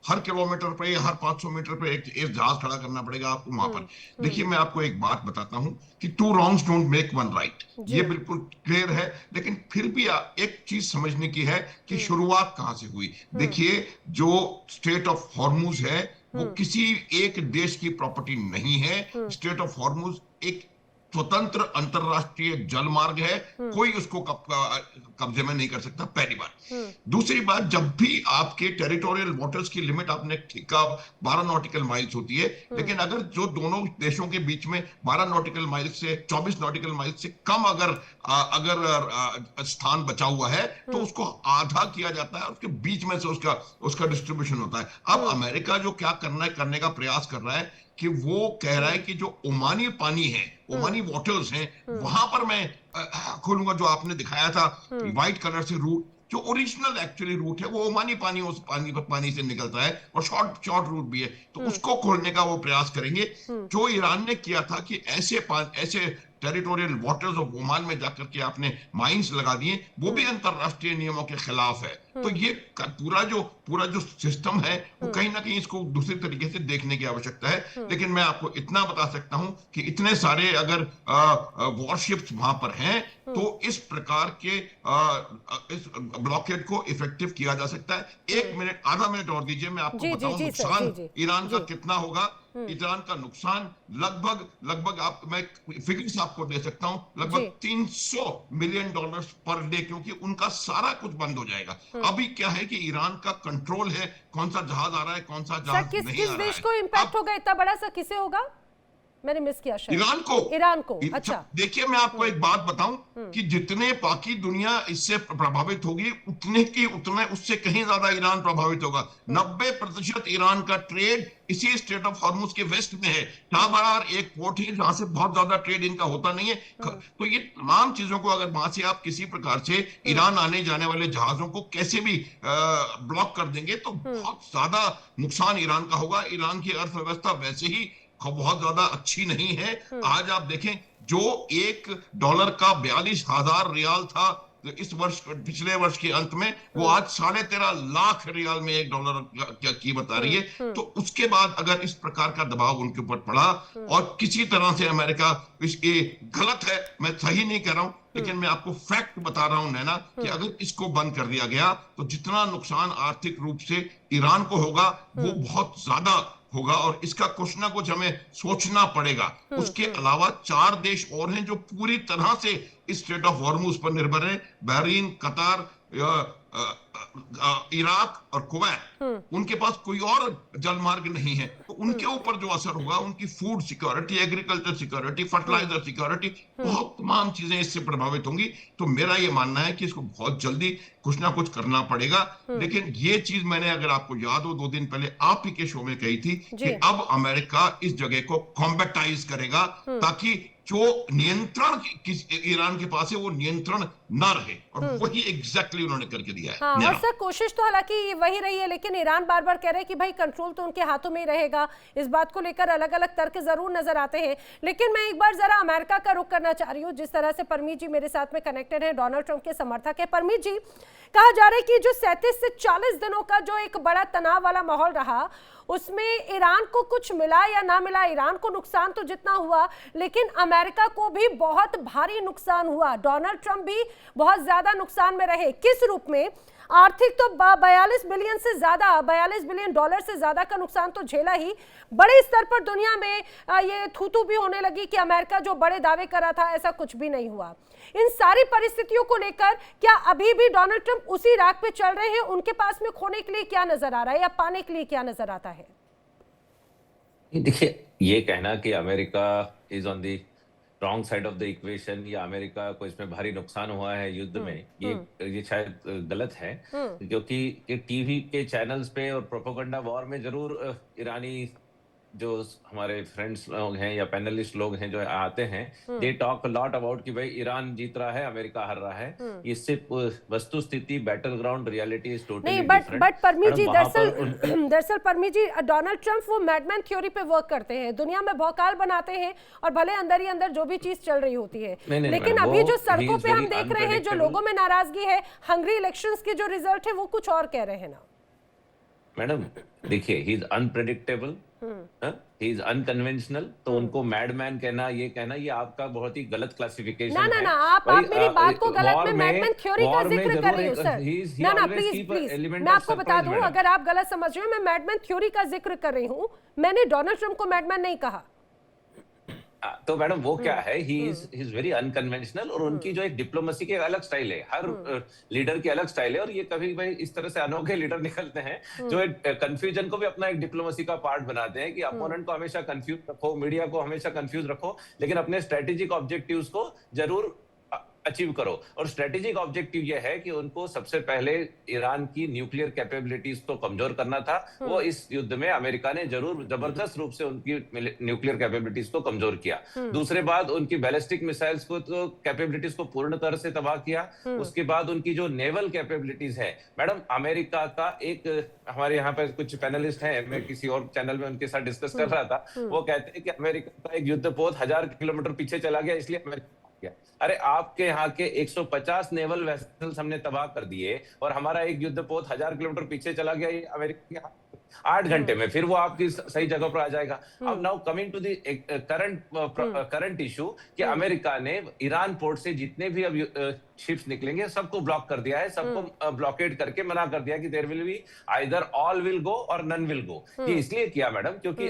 हर किलोमीटर पे या हर 500 मीटर पे एक जहाज खड़ा करना पड़ेगा आपको वहां पर। देखिए, मैं आपको एक बात बताता हूं कि 2 wrongs don't make 1 right, ये बिल्कुल क्लियर है। लेकिन फिर भी एक चीज समझने की है कि शुरुआत कहां से हुई। देखिए, जो स्ट्रेट ऑफ हॉर्मुज है वो किसी एक देश की प्रॉपर्टी नहीं है। स्ट्रेट ऑफ हॉर्मुज एक स्वतंत्र अंतरराष्ट्रीय जल मार्ग है, कोई उसको कब्जे में नहीं कर सकता, पहली बात। दूसरी बात, जब भी आपके टेरिटोरियल वाटर्स की लिमिट आपने ठेका 12 नॉटिकल माइल्स होती है, लेकिन अगर जो दोनों देशों के बीच में 12 नॉटिकल माइल्स से 24 नॉटिकल माइल्स से कम अगर स्थान बचा हुआ है, तो उसको आधा किया जाता है, उसके बीच में से उसका डिस्ट्रीब्यूशन होता है। अब अमेरिका जो क्या करने का प्रयास कर रहा है कि वो कह रहा है कि जो ओमानी पानी है, ओमानी वाटर्स हैं, वहां पर मैं खोलूंगा। जो आपने दिखाया था व्हाइट कलर से रूट, जो ओरिजिनल एक्चुअली रूट है, वो ओमानी पानी उस पानी से निकलता है, और शॉर्ट रूट भी है, तो उसको खोलने का वो प्रयास करेंगे। जो ईरान ने किया था कि ऐसे टेरिटोरियल वाटर्स ऑफ ओमान में जाकर के आपने माइंस लगा दिए, वो भी अंतरराष्ट्रीय नियमों के खिलाफ है। तो ये पूरा जो सिस्टम है, वो कहीं ना कहीं इसको दूसरे तरीके से देखने की आवश्यकता है। लेकिन मैं आपको इतना बता सकता हूं कि इतने सारे अगर वॉरशिप्स वहां पर हैं, तो इस प्रकार के इस ब्लॉकेड को इफेक्टिव किया जा सकता है। आधा मिनट और दीजिए, मैं आपको बताऊं नुकसान ईरान का कितना होगा। ईरान का नुकसान लगभग मैं फिगर्स आपको दे सकता हूं, लगभग $300 मिलियन पर डे, क्योंकि उनका सारा कुछ बंद हो जाएगा। अभी क्या है कि ईरान का कंट्रोल है, कौन सा जहाज आ रहा है, कौन सा जहाज नहीं आ रहा है। किस देश को इम्पैक्ट होगा इतना बड़ा सा, किसे होगा? मैंने मिस किया शायद। ईरान को। अच्छा, देखिए, मैं आपको एक बात बताऊं कि जितने बाकी दुनिया इससे प्रभावित होगी, उतने उससे कहीं ज्यादा ईरान प्रभावित होगा। 90% ईरान का ट्रेड इसी स्ट्रेट ऑफ हॉर्मुज के वेस्ट में है। टाबरार एक पोर्ट है जहां से बहुत ज्यादा ट्रेड इनका होता नहीं है। तो ये तमाम चीजों को अगर वहां से आप किसी प्रकार से ईरान आने जाने वाले जहाजों को कैसे भी ब्लॉक कर देंगे, तो बहुत ज्यादा नुकसान ईरान का होगा। ईरान की अर्थव्यवस्था वैसे ही बहुत ज्यादा अच्छी नहीं है। आज आप देखें, जो $1 का 42,000 रियाल था इस वर्ष, पिछले वर्ष के अंत में, वो आज 13.5 लाख रियाल में $1 की कीमत आ रही है। तो उसके बाद अगर इस प्रकार का दबाव उनके ऊपर पड़ा, और किसी तरह से अमेरिका इसके गलत है, मैं सही नहीं कह रहा हूं, लेकिन मैं आपको फैक्ट बता रहा हूं नैना, कि अगर इसको बंद कर दिया गया, तो जितना नुकसान आर्थिक रूप से ईरान को होगा, वो बहुत ज्यादा होगा, और इसका कुछ ना कुछ हमें सोचना पड़ेगा। उसके अलावा 4 देश और हैं जो पूरी तरह से इस स्ट्रेट ऑफ हॉर्मुज पर निर्भर है। बहरीन, कतार, इराक और कुवैत। उनके पास कोई और जल मार्ग नहीं है, तो उनके ऊपर जो असर होगा, उनकी food security, agriculture security, fertilizer security, बहुत तमाम चीजें इससे प्रभावित होंगी। तो मेरा ये मानना है कि इसको बहुत जल्दी कुछ ना कुछ करना पड़ेगा। लेकिन ये चीज मैंने, अगर आपको याद हो, 2 दिन पहले आप ही के शो में कही थी कि अब अमेरिका इस जगह को कॉम्बैटाइज करेगा, ताकि जो नियंत्रण ईरान के पास है वो नियंत्रण ना रहे, और वही एग्जैक्टली उन्होंने करके दिया है। हाँ, और सर कोशिश तो हालांकि वही रही है, लेकिन ईरान बार बार कह रहे हैं कि भाई कंट्रोल तो उनके हाथों में ही रहेगा। इस बात को लेकर अलग अलग तर्क जरूर नजर आते हैं, लेकिन मैं एक बार जरा अमेरिका का रुख करना चाह रही हूँ। जिस तरह से परमीत जी मेरे साथ में कनेक्टेड है, डोनाल्ड ट्रंप के समर्थक है। परमीत जी, कहा जा रहा है कि जो 37 से 40 दिनों का जो एक बड़ा तनाव वाला माहौल रहा, उसमें ईरान को कुछ मिला या ना मिला, ईरान को नुकसान तो जितना हुआ, लेकिन अमेरिका को भी बहुत भारी नुकसान हुआ। डोनाल्ड ट्रंप भी बहुत ज्यादा नुकसान में रहे। किस रूप में? आर्थिक तो 42 बिलियन से ज्यादा, $42 बिलियन से ज्यादा का नुकसान तो झेला ही। बड़े स्तर पर दुनिया में ये थू-थू भी होने लगी कि अमेरिका जो बड़े दावे कर रहा था ऐसा कुछ भी नहीं हुआ। इन सारी परिस्थितियों को लेकर क्या अभी भी डोनाल्ड ट्रंप उसी राग पे चल रहे हैं? उनके पास में खोने के लिए क्या नजर आ रहा है या पाने के लिए क्या नजर आता है? देखिए, ये कहना कि America is on the wrong side of the equation या अमेरिका को इसमें भारी नुकसान हुआ है युद्ध में, ये शायद गलत है, क्योंकि टीवी के चैनल्स पे और प्रोपेगेंडा वॉर में जरूर ईरानी जो हमारे फ्रेंड्स लोग हैं या पैनलिस्ट लोग हैं जो आते हैं, they talk a lot about कि भाई ईरान जीत रहा है, अमेरिका हार रहा है। इससे वस्तु स्थिति, battle ground reality is totally different. But Parmeet ji, दरअसल परमीत जी, डोनाल्ड ट्रंप वो मैडमैन थ्योरी पे वर्क करते हैं, दुनिया में भौकाल बनाते हैं और भले अंदर ही अंदर जो भी चीज चल रही होती है। लेकिन अभी जो सड़कों पे हम देख रहे हैं, जो लोगों में नाराजगी है, हंगरी इलेक्शंस के जो रिजल्ट है वो कुछ और कह रहे हैं ना। मैडम देखिए, he is unpredictable, he is unconventional, तो उनको मैडमैन कहना, ये कहना, ये आपका बहुत ही गलत क्लासिफिकेशन है। ना, आप मेरी बात को गलत में मैडमैन थ्योरी का जिक्र कर रही हूँ सर। ना प्लीज मैं आपको बता दूं, अगर आप गलत समझ रहे हो, मैं मैडमैन थ्योरी का जिक्र कर रही हूँ, मैंने डोनाल्ड ट्रंप को मैडमैन नहीं कहा। तो मैडम वो क्या है, ही इज वेरी अनकन्वेंशनल, और उनकी जो एक डिप्लोमेसी की अलग स्टाइल है, हर लीडर की अलग स्टाइल है, और ये कभी भाई इस तरह से अनोखे लीडर निकलते हैं जो एक कंफ्यूजन को भी अपना एक डिप्लोमेसी का पार्ट बनाते हैं कि अपोनेंट को हमेशा कंफ्यूज रखो, मीडिया को हमेशा कंफ्यूज रखो, लेकिन अपने स्ट्रेटेजिक ऑब्जेक्टिव्स को जरूर अचीव करो। और स्ट्रेटेजिक ऑब्जेक्टिव यह है कि उनको सबसे पहले ईरान की न्यूक्लियर कैपेबिलिटीज को कमजोर करना था। वो इस युद्ध में अमेरिका ने जरूर जबरदस्त रूप से उनकी न्यूक्लियर कैपेबिलिटीज को कमजोर किया। दूसरे बाद उनकी बैलिस्टिक मिसाइल्स को तो कैपेबिलिटीज को पूर्ण तरह से तबाह किया। उसके बाद उनकी जो नेवल कैपेबिलिटीज है, मैडम अमेरिका का एक, हमारे यहाँ पे कुछ पैनलिस्ट हैं, मैं किसी और चैनल में उनके साथ डिस्कस कर रहा था, वो कहते हैं कि अमेरिका का एक युद्धपोत 1000 किलोमीटर पीछे चला गया, इसलिए अमेरिका। अरे आपके यहाँ के 150 नेवल वेसल्स हमने तबाह कर दिए और हमारा एक युद्धपोत 1000 किलोमीटर पीछे चला गया, ये अमेरिका के 8 घंटे में फिर वो आपकी सही जगह पर आ जाएगा। अब now coming to the current issue कि अमेरिका ने ईरान पोर्ट से जितने भी अब शिप्स निकलेंगे सबको ब्लॉक कर दिया है, सबको ब्लॉकेड करके मना कर दिया कि there will be either all will go और नन विल गो। ये इसलिए किया मैडम क्योंकि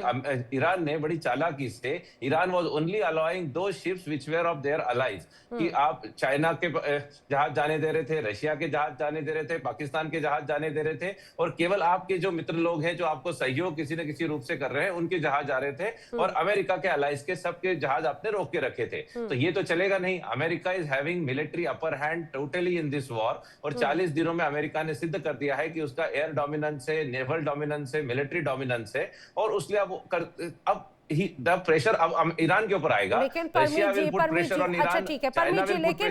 ईरान ने बड़ी चालाकी से, ईरान वाज ओनली अलाउइंग दो ships which were of their allies, कि आप चाइना के जहाज जाने दे रहे थे, रशिया के जहाज जाने दे रहे थे, पाकिस्तान के जहाज जाने दे रहे थे, और केवल आपके जो मित्र लोग हैं जो आपको सहयोग किसी न किसी रूप से कर रहे हैं उनके जहाज जा रहे थे, और अमेरिका के अलाइज के सबके जहाज आपने रोक के रखे थे। तो ये तो चलेगा नहीं। America is having military upper hand totally in this war, और 40 दिनों में अमेरिका ने सिद्ध कर दिया है कि उसका एयर डोमिनेंस है, नेवल डोमिनेंस है, मिलिट्री डोमिनेंस है, और उसलिए अब द प्रेशर अब ईरान के ऊपर आएगा। लेकिन अच्छा ठीक है परमीत जी, लेकिन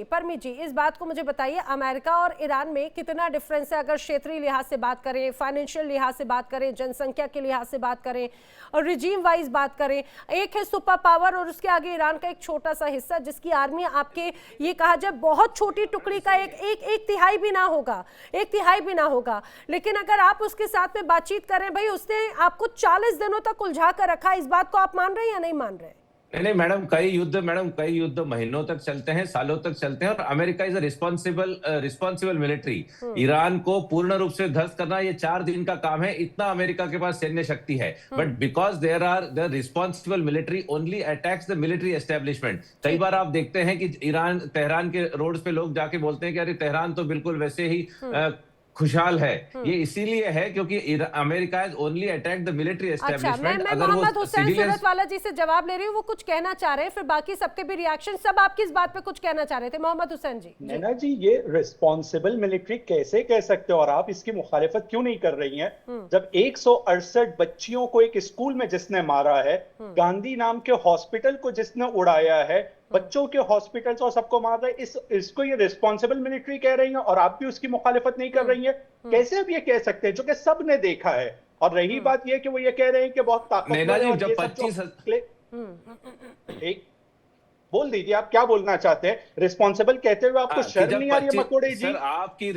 परमीत जी इस बात को मुझे बताइए, अमेरिका और ईरान में कितना डिफरेंस है? अगर क्षेत्रीय लिहाज से बात करें, फाइनेंशियल लिहाज से बात करें, जनसंख्या के लिहाज से बात करें, और रिजीम वाइज बात करें, एक है सुपर पावर और उसके आगे ईरान का एक छोटा सा हिस्सा जिसकी आर्मी आपके ये कहा जाए बहुत छोटी टुकड़ी का एक तिहाई भी ना होगा, लेकिन अगर आप उसके साथ में बातचीत करें, भाई उसने आपको 40 दिनों तक उलझा कर रखा, इस बात को आप मान रहे हैं या नहीं मान रहे? नहीं मैडम, कई युद्ध महीनों तक चलते हैं, सालों तक चलते हैं, और America is a responsible military. Iran को पूर्ण रूप से ध्वस्त करना ये 4 दिन का काम है, इतना अमेरिका के पास सैन्य शक्ति है। But because there are the responsible military only attacks the military establishment. कई बार आप देखते हैं कि तेहरान के रोड्स पे लोग जाके बोलते हैं कि अरे तेहरान तो बिल्कुल वैसे ही खुशहाल है, ये इसीलिए है क्योंकि America has only attacked the military अच्छा, मैं एस्टेब्लिशमेंट। अगर वो मोहम्मद हुसैन सिविलियंस सूरत वाला जी से जवाब ले रही हूँ, वो कुछ कहना चाह रहे हैं, फिर बाकी सबके भी रिएक्शन, सब आपकी इस बात पे कुछ कहना चाह रहे थे। मोहम्मद हुसैन जी। नैना जी, ये रिस्पॉन्सिबल मिलिट्री कैसे कह सकते हो, और आप इसकी मुखालिफत क्यों नहीं कर रही हैं? जब 168 बच्चियों को एक स्कूल में जिसने मारा है, गांधी नाम के हॉस्पिटल को जिसने उड़ाया है, बच्चों के हॉस्पिटल्स और सबको मार रहे हैं, इसको ये रिस्पॉन्सिबल मिलिट्री कह रही हैं, और आप भी उसकी मुखालिफत नहीं कर रही हैं? कैसे आप ये कह सकते हैं, जो कि सब ने देखा है? और रही बात ये कि वो ये कह रहे हैं कि बहुत ताकतवर है, और ये सब एक बोल दीजिए, आप क्या बोलना चाहते हैं? रिस्पॉन्सिबल कहते हुए आपको शर्म नहीं आ रही है मकोड़े जी? सर, आपकी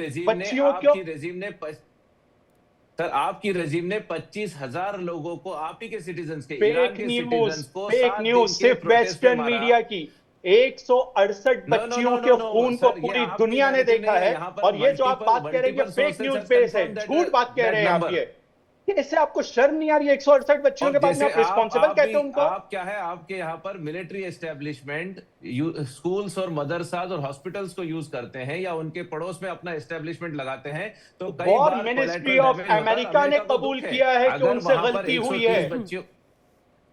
रेजिम ने 25,000 लोगों को, आप ही के सिटीजन्स के, ईरान के सिटीजन्स को, फेक न्यूज सिर्फ वेस्टर्न मीडिया की। 168 बच्चियों के खून को पूरी दुनिया ने देखा है, और ये जो आप बात कह रहे हैं फेक न्यूज बेस है, झूठ बात कह रहे हैं आप। ये कैसे आपको शर्म नहीं आ रही है? 168 बच्चियों के बाद में आप रिस्पॉन्सिबल कहते हैं उनको? आप क्या है, आपके यहाँ पर मिलिट्री एस्टेब्लिशमेंट स्कूल्स और मदरसा और हॉस्पिटल्स को यूज करते हैं, या उनके पड़ोस में अपना एस्टेब्लिशमेंट लगाते हैं, तो कई बार मिनिस्ट्री ऑफ अमेरिका ने कबूल किया है कि उनसे गलती हुई है।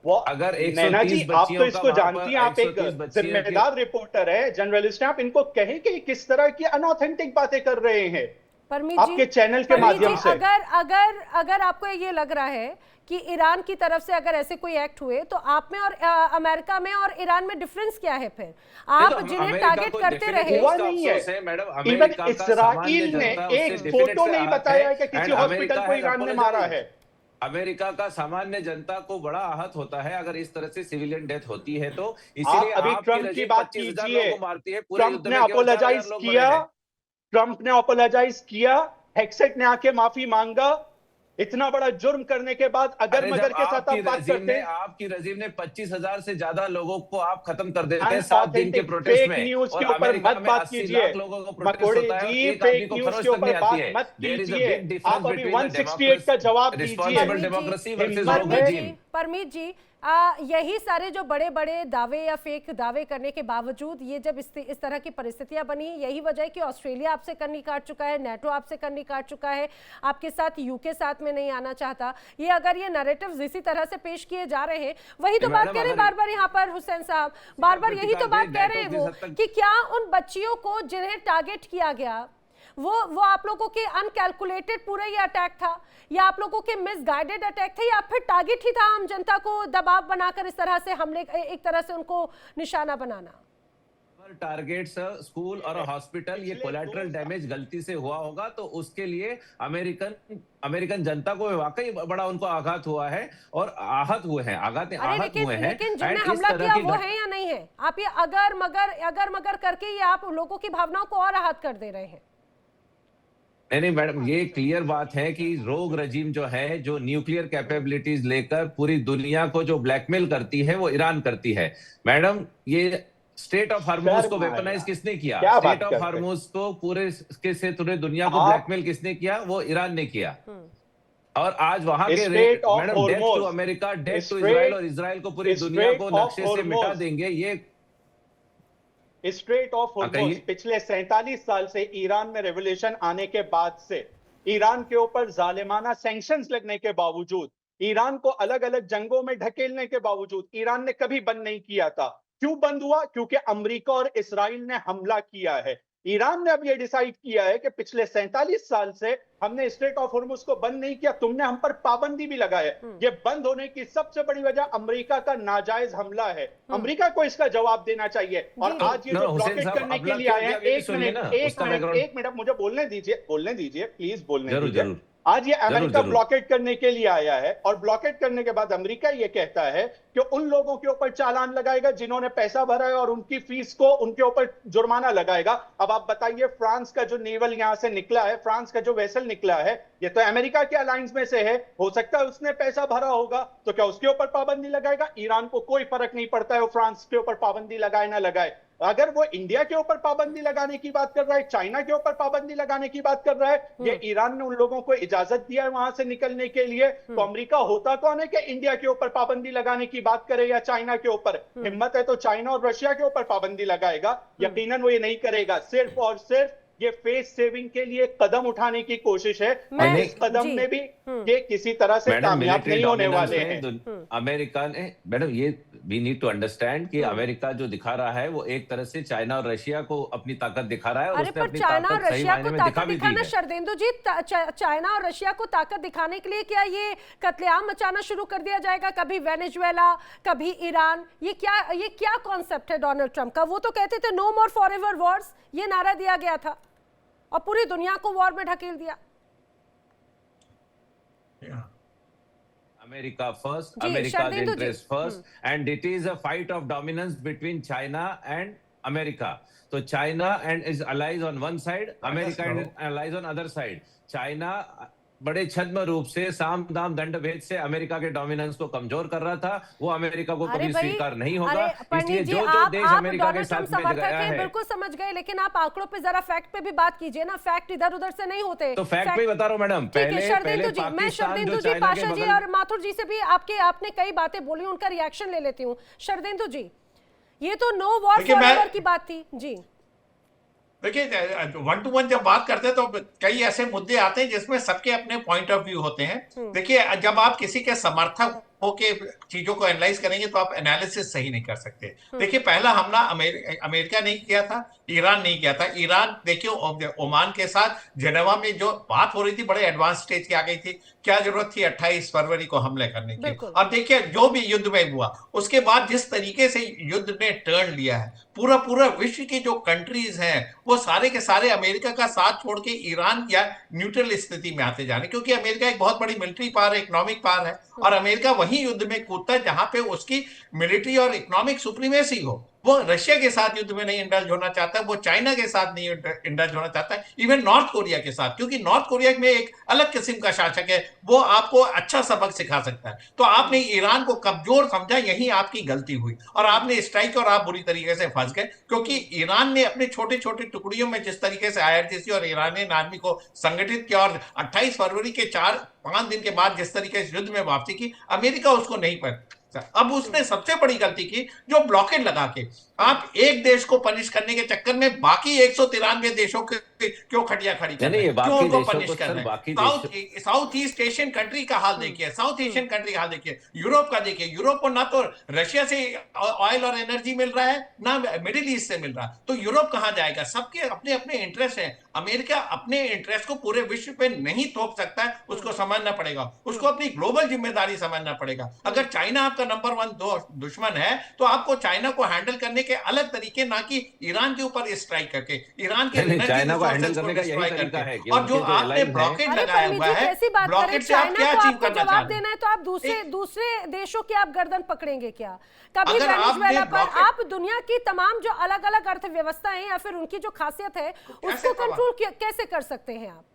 अगर नैना जी, आप तो इसको जानती हैं, आप एक जिम्मेदार रिपोर्टर है, जर्नलिस्ट हैं, आप इनको कहें कि किस तरह की अनऑथेंटिक बातें कर रहे हैं आपके चैनल के माध्यम से। अगर आपको ये लग रहा है कि ईरान की तरफ से अगर ऐसे कोई एक्ट हुए, तो आप में और अमेरिका में और ईरान में डिफरेंस क्या है? फिर आप जिन्हें टारगेट करते रहे, हुआ नहीं है। इवन इसराइल ने एक फोटो नहीं बताया कि किसी हॉस्पिटल को ईरान ने मारा है। अमेरिका का सामान्य जनता को बड़ा आहत होता है अगर इस तरह से सिविलियन डेथ होती है, तो इसीलिए अभी ट्रम्प की बात कीजिए। ट्रम्प ने अपोलोजाइज किया, ट्रम्प ने अपोलोजाइज किया, हेक्सेट ने आके माफी मांगा। इतना बड़ा जुर्म करने के बाद अगर मगर के साथ आप बात करते हैं, आपकी रजीम ने 25,000 से ज्यादा लोगों को आप खत्म कर देते हैं 7 दिन के प्रोटेस्ट में। फेक न्यूज के ऊपर मत बात कीजिए मकोड़े जी, फेक न्यूज के ऊपर बात मत कीजिए। आप अभी 168 का जवाब दीजिए। परमीत जी, यही सारे जो बड़े बड़े दावे या फेक दावे करने के बावजूद ये जब इस तरह की परिस्थितियां बनी, यही वजह है कि ऑस्ट्रेलिया आपसे कन्नी काट चुका है, नेटो आपसे कन्नी काट चुका है, आपके साथ यूके साथ में नहीं आना चाहता। ये अगर ये नैरेटिव्स इसी तरह से पेश किए जा रहे हैं, वही तो बात कह रहे हैं बार बार यहाँ पर हुसैन साहब, बार बार यही तो बात कह रहे हैं वो, कि क्या उन बच्चियों को जिन्हें टारगेट किया गया वो आप लोगों के अनकैलकुलेटेड पूरा ये अटैक था, या आप लोगों के मिसगाइडेड अटैक थे, या फिर टारगेट ही था आम जनता को दबाव बनाकर इस तरह से हमले, एक तरह से उनको निशाना बनाना? टारगेट स्कूल और हॉस्पिटल, ये कोलैटरल डैमेज गलती से हुआ होगा, तो उसके लिए अमेरिकन जनता को वाकई बड़ा उनको आघात हुआ है, और आहत हुए हैं, आहत हुए हैं। लेकिन जिन्हें हमला किया वो है या नहीं है? आप ये अगर मगर करके ये आप लोगों की भावनाओं को और आहत कर दे रहे हैं। नहीं मैडम, ये क्लियर बात है कि रोग रजीम जो है, जो न्यूक्लियर कैपेबिलिटीज लेकर पूरी दुनिया को जो ब्लैकमेल करती है, वो ईरान करती है। मैडम, ये स्टेट ऑफ हार्मोज को वेपनाइज किसने किया? स्टेट ऑफ हार्मोज को पूरे दुनिया को ब्लैकमेल किसने किया? वो ईरान ने किया। और आज वहां के madam, death to America, death to Israel, और इजराइल को पूरी दुनिया को नक्शे से मिटा देंगे। ये स्ट्रेट ऑफ हॉर्मोज पिछले 47 साल से ईरान में रेवोल्यूशन आने के बाद से, ईरान के ऊपर जालिमाना सैंक्शंस लगने के बावजूद, ईरान को अलग अलग जंगों में ढकेलने के बावजूद ईरान ने कभी बंद नहीं किया था। क्यों बंद हुआ? क्योंकि अमेरिका और इस्राइल ने हमला किया है। ईरान ने अब ये डिसाइड किया है कि पिछले 47 साल से हमने स्ट्रेट ऑफ हॉर्मुज को बंद नहीं किया, तुमने हम पर पाबंदी भी लगाया। ये बंद होने की सबसे बड़ी वजह अमेरिका का नाजायज हमला है। अमेरिका को इसका जवाब देना चाहिए। और आज ये जो ब्लॉकेट करने के लिए आए हैं, एक मिनट मुझे बोलने दीजिए प्लीज, बोलने दीजिए। आज ये अमेरिका ब्लॉकेट करने के लिए आया है, और ब्लॉकेट करने के बाद अमेरिका ये कहता है कि उन लोगों के ऊपर चालान लगाएगा जिन्होंने पैसा भरा है, और उनकी फीस को उनके ऊपर जुर्माना लगाएगा। अब आप बताइए, फ्रांस का जो नेवल यहां से निकला है, फ्रांस का जो वेसल निकला है, ये तो अमेरिका के अलायंस में से है, हो सकता है उसने पैसा भरा होगा, तो क्या उसके ऊपर पाबंदी लगाएगा? ईरान को कोई फर्क नहीं पड़ता है वो फ्रांस के ऊपर पाबंदी लगाए ना लगाए। अगर वो इंडिया के ऊपर पाबंदी लगाने की बात कर रहा है, चाइना के ऊपर पाबंदी लगाने की बात कर रहा है, ये ईरान ने उन लोगों को इजाजत दिया है वहां से निकलने के लिए, तो अमेरिका होता कौन है कि इंडिया के ऊपर पाबंदी लगाने की बात करे या चाइना के ऊपर? हिम्मत है तो चाइना और रशिया के ऊपर पाबंदी लगाएगा। यकीनन वो ये नहीं करेगा। सिर्फ और सिर्फ ये फेस सेविंग के लिए कदम उठाने की कोशिश है, और इस कदम में भी ये किसी तरह से कामयाब नहीं होने वाले हैं। अमेरिका ने मैडम ये वी नीड टू अंडरस्टैंड कि अमेरिका जो दिखा रहा है वो एक तरह से चाइना और रशिया को अपनी ताकत दिखा रहा है, और उसने अपनी चाइना और ताकत सही रशिया को मायने में ताकत दिखा भी दी दिखाना, है। शर्देंदु जी, चाइना और रशिया को ताकत दिखाने के लिए क्या ये कत्लेआम मचाना शुरू कर दिया जाएगा? कभी वेनेजुएला, कभी ईरान, ये क्या कॉन्सेप्ट है डोनाल्ड ट्रंप का? वो तो कहते थे नो मोर फॉरएवर वॉर्स, ये नारा दिया गया था और पूरी दुनिया को वॉर में ढकेल दिया। America first, America's interest first, and it is a fight of dominance between China and America. So China and its allies on one side, America and allies on other side. China बड़े छद्म रूप से साम दाम दंड भेद से America के डोमिनेंस को कमजोर कर रहा था, वो अमेरिका को कभी स्वीकार नहीं होगा। इसलिए जो देश अमेरिका के साथ में गया है, बिल्कुल समझ गए, लेकिन आप आंकड़ों पे जरा फैक्ट पे भी बात कीजिए ना, फैक्ट इधर उधर से नहीं होते। तो फैक्ट पे बता रहा हूं मैडम। पहले मैं शर्देंदु जी, पाशा जी और माथुर जी से भी आपने कई बातें बोली, उनका रिएक्शन ले लेती हूँ। शर्देंदु जी, ये तो नो वॉर फॉरएवर की बात थी जी। देखिए, 1 to 1 जब बात करते हैं तो कई ऐसे मुद्दे आते हैं जिसमें सबके अपने पॉइंट ऑफ व्यू होते हैं। देखिए, जब आप किसी के समर्थक होके चीजों को एनालाइज करेंगे तो आप एनालिसिस सही नहीं कर सकते। देखिए, पहला हमला अमेरिका नहीं किया था, ईरान नहीं किया था। ईरान देखिए ओमान के साथ जेनेवा में जो बात हो रही थी बड़े एडवांस स्टेज की आ गई थी। क्या जरूरत थी 28 फरवरी को हमले करने की? और देखिए जो भी युद्ध में हुआ उसके बाद जिस तरीके से युद्ध ने टर्न लिया है, पूरा विश्व की जो कंट्रीज हैं वो सारे के सारे अमेरिका का साथ छोड़ के ईरान या न्यूट्रल स्थिति में आते जा रहे हैं, क्योंकि अमेरिका एक बहुत बड़ी मिलिट्री पावर है, इकोनॉमिक पावर है, और अमेरिका वही युद्ध में कूदता है जहां पे उसकी मिलिट्री और इकोनॉमिक सुप्रीमेसी हो। वो रशिया के साथ युद्ध में नहीं इंडल्ज होना चाहता, वो चाइना के साथ नहीं इंडल्ज होना चाहता, इवन नॉर्थ कोरिया के साथ, क्योंकि नॉर्थ कोरिया में एक अलग किस्म का शासक है, वो आपको अच्छा सबक सिखा सकता है। तो आपने ईरान को कमजोर समझा, यही आपकी गलती हुई और आपने स्ट्राइक और आप बुरी तरीके से फंस गए, क्योंकि ईरान ने अपने छोटे छोटे टुकड़ियों में जिस तरीके से IRGC और ईरानियन आर्मी को संगठित किया और 28 फरवरी के 4-5 दिन के बाद जिस तरीके से युद्ध में वापसी की, अमेरिका उसको नहीं पर। अब उसने सबसे बड़ी गलती की जो ब्लॉकेड लगा के आप एक देश को पनिश करने के चक्कर में बाकी 193 देशों के क्यों खटिया खड़ी कर रहे हैं, क्यों उनको पनिश कर रहे हैं? साउथ ईस्ट एशियन कंट्री का हाल देखिए, साउथ एशियन कंट्री का हाल देखिए, यूरोप का देखिए। यूरोप को ना तो रशिया से ऑयल और एनर्जी मिल रहा है, ना मिडिल ईस्ट से मिल रहा है, तो यूरोप कहां जाएगा? सबके अपने अपने इंटरेस्ट हैं। अमेरिका अपने इंटरेस्ट को पूरे विश्व पे नहीं थोप सकता है, उसको समझना पड़ेगा, उसको अपनी ग्लोबल जिम्मेदारी समझना पड़ेगा। अगर चाइना आपका नंबर 1 दुश्मन है तो आपको चाइना को हैंडल करने के अलग तरीके, ना कि ईरान के ऊपर स्ट्राइक करके, ईरान के चाइना को हैंडल करने का यही तरीका है। और जो आपने ब्लॉकेट लगाया हुआ है, ब्लॉकेट से आप क्या अचीव करना जवाब देना है तो आप दूसरे देशों की आप गर्दन पकड़ेंगे क्या? कभी वेनेजुएला पर आप दुनिया की तमाम जो अलग अलग अर्थव्यवस्था है या फिर उनकी जो खासियत है उसको कंट्रोल कैसे कर सकते हैं आप?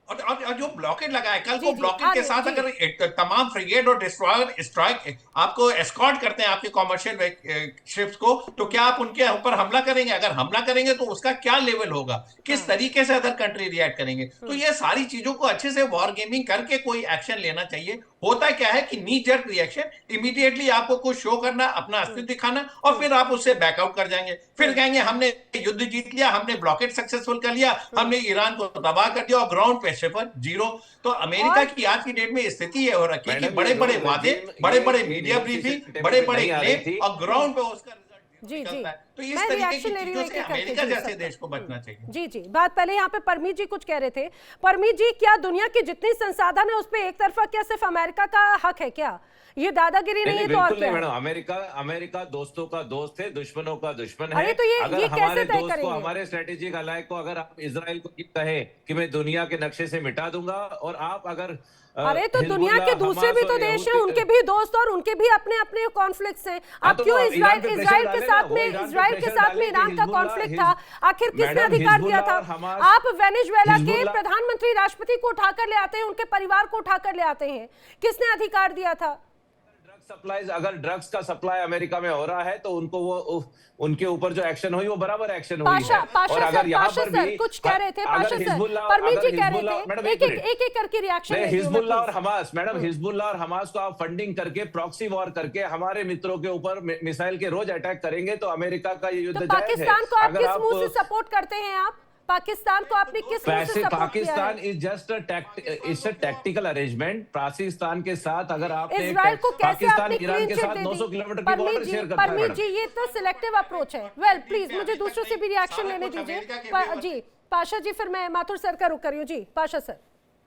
और जो ब्लॉकेट लगाए, कल को ब्लॉकेट के साथ अगर तमाम फ्रिगेट और डिस्ट्रॉयर स्ट्राइक आपको एस्कॉर्ट करते हैं आपके कॉमर्शियल शिप्स को, तो क्या आप उनके ऊपर हमला करेंगे? अगर हमला करेंगे तो उसका क्या लेवल होगा, किस तरीके से अदर कंट्री रिएक्ट करेंगे? तो ये सारी चीजों को अच्छे से वॉर गेमिंग करके कोई एक्शन लेना चाहिए। होता क्या है कि नी जर्क रिएक्शन, इमीडिएटली आपको कुछ शो करना, अपना अस्तित्व दिखाना और फिर आप उससे बैकआउट कर जाएंगे, फिर कहेंगे हमने युद्ध जीत लिया, हमने ब्लॉकेट सक्सेसफुल कर लिया, हमने ईरान को तबाह कर दिया और ग्राउंड पे सिफर, जीरो। तो अमेरिका की आज की डेट में स्थिति ये हो रखी है कि बड़े बड़े वादे, बड़े बड़े मीडिया ब्रीफिंग, बड़े बड़े क्लेम और ग्राउंड पे उसका जी जी, तो इस तरीके की चीजों से अमेरिका जैसे देश को बचना चाहिए। जी जी, बात पहले यहाँ पे परमीत जी कुछ कह रहे थे। परमीत जी, क्या दुनिया की जितनी संसाधन है उस पे एक तरफा क्या सिर्फ अमेरिका का हक है क्या? ये दादागिरी नहीं है तो और क्या? मैडम, अमेरिका दोस्तों का दोस्त है, दुश्मनों का दुश्मन है। तो ये अगर हमारे दोस्त को, हमारे स्ट्रेटेजिक अलाय को, अगर आप इजराइल को कहे कि मैं दुनिया के नक्शे से मिटा दूंगा, और आप अगर अरे तो दुनिया के दूसरे भी तो देश हैं, उनके भी दोस्त और उनके भी अपने अपने कॉन्फ्लिक्ट्स हैं। अब क्यों इजराइल के साथ में ईरान का कॉन्फ्लिक्ट था? आखिर किसने अधिकार दिया था? आप वेनेजुएला के प्रधानमंत्री राष्ट्रपति को उठाकर ले आते हैं, उनके परिवार को उठाकर ले आते हैं, किसने अधिकार दिया था? सप्लाईज, अगर ड्रग्स का सप्लाई अमेरिका में हो रहा है तो उनको वो उनके ऊपर जो एक्शन हुई वो बराबर एक्शन हुई है। और अगर यहाँ पर भी कुछ कह रहे थे, परमीत जी कह रहे थे, एक करके रिएक्शन हिजबुल्लाह और हमास, मैडम हिजबुल्लाह और हमास को आप फंडिंग करके, प्रॉक्सी वॉर करके हमारे मित्रों के ऊपर मिसाइल के रोज अटैक करेंगे तो अमेरिका का ये युद्ध जायज है। पाकिस्तान को आप किस मुंह से सपोर्ट करते हैं? आप पाकिस्तान को आपने किस मुंह से सपोर्ट किया है? Pakistan is just it's a tactical arrangement. Pakistan के साथ अगर आपने इजराइल को कैसे पाकिस्तान आपने ईरान क्लीन के चिट साथ दे 900 दी? किलोमीटर की बॉर्डर शेयर करता है परमीत मैडम। जी, ये तो सिलेक्टिव अप्रोच है। वेल प्लीज मुझे दूसरों से भी रिएक्शन लेने दीजिए। जी पाशा जी, फिर मैं माथुर सर का रुख कर रही हूँ। जी पाशा सर।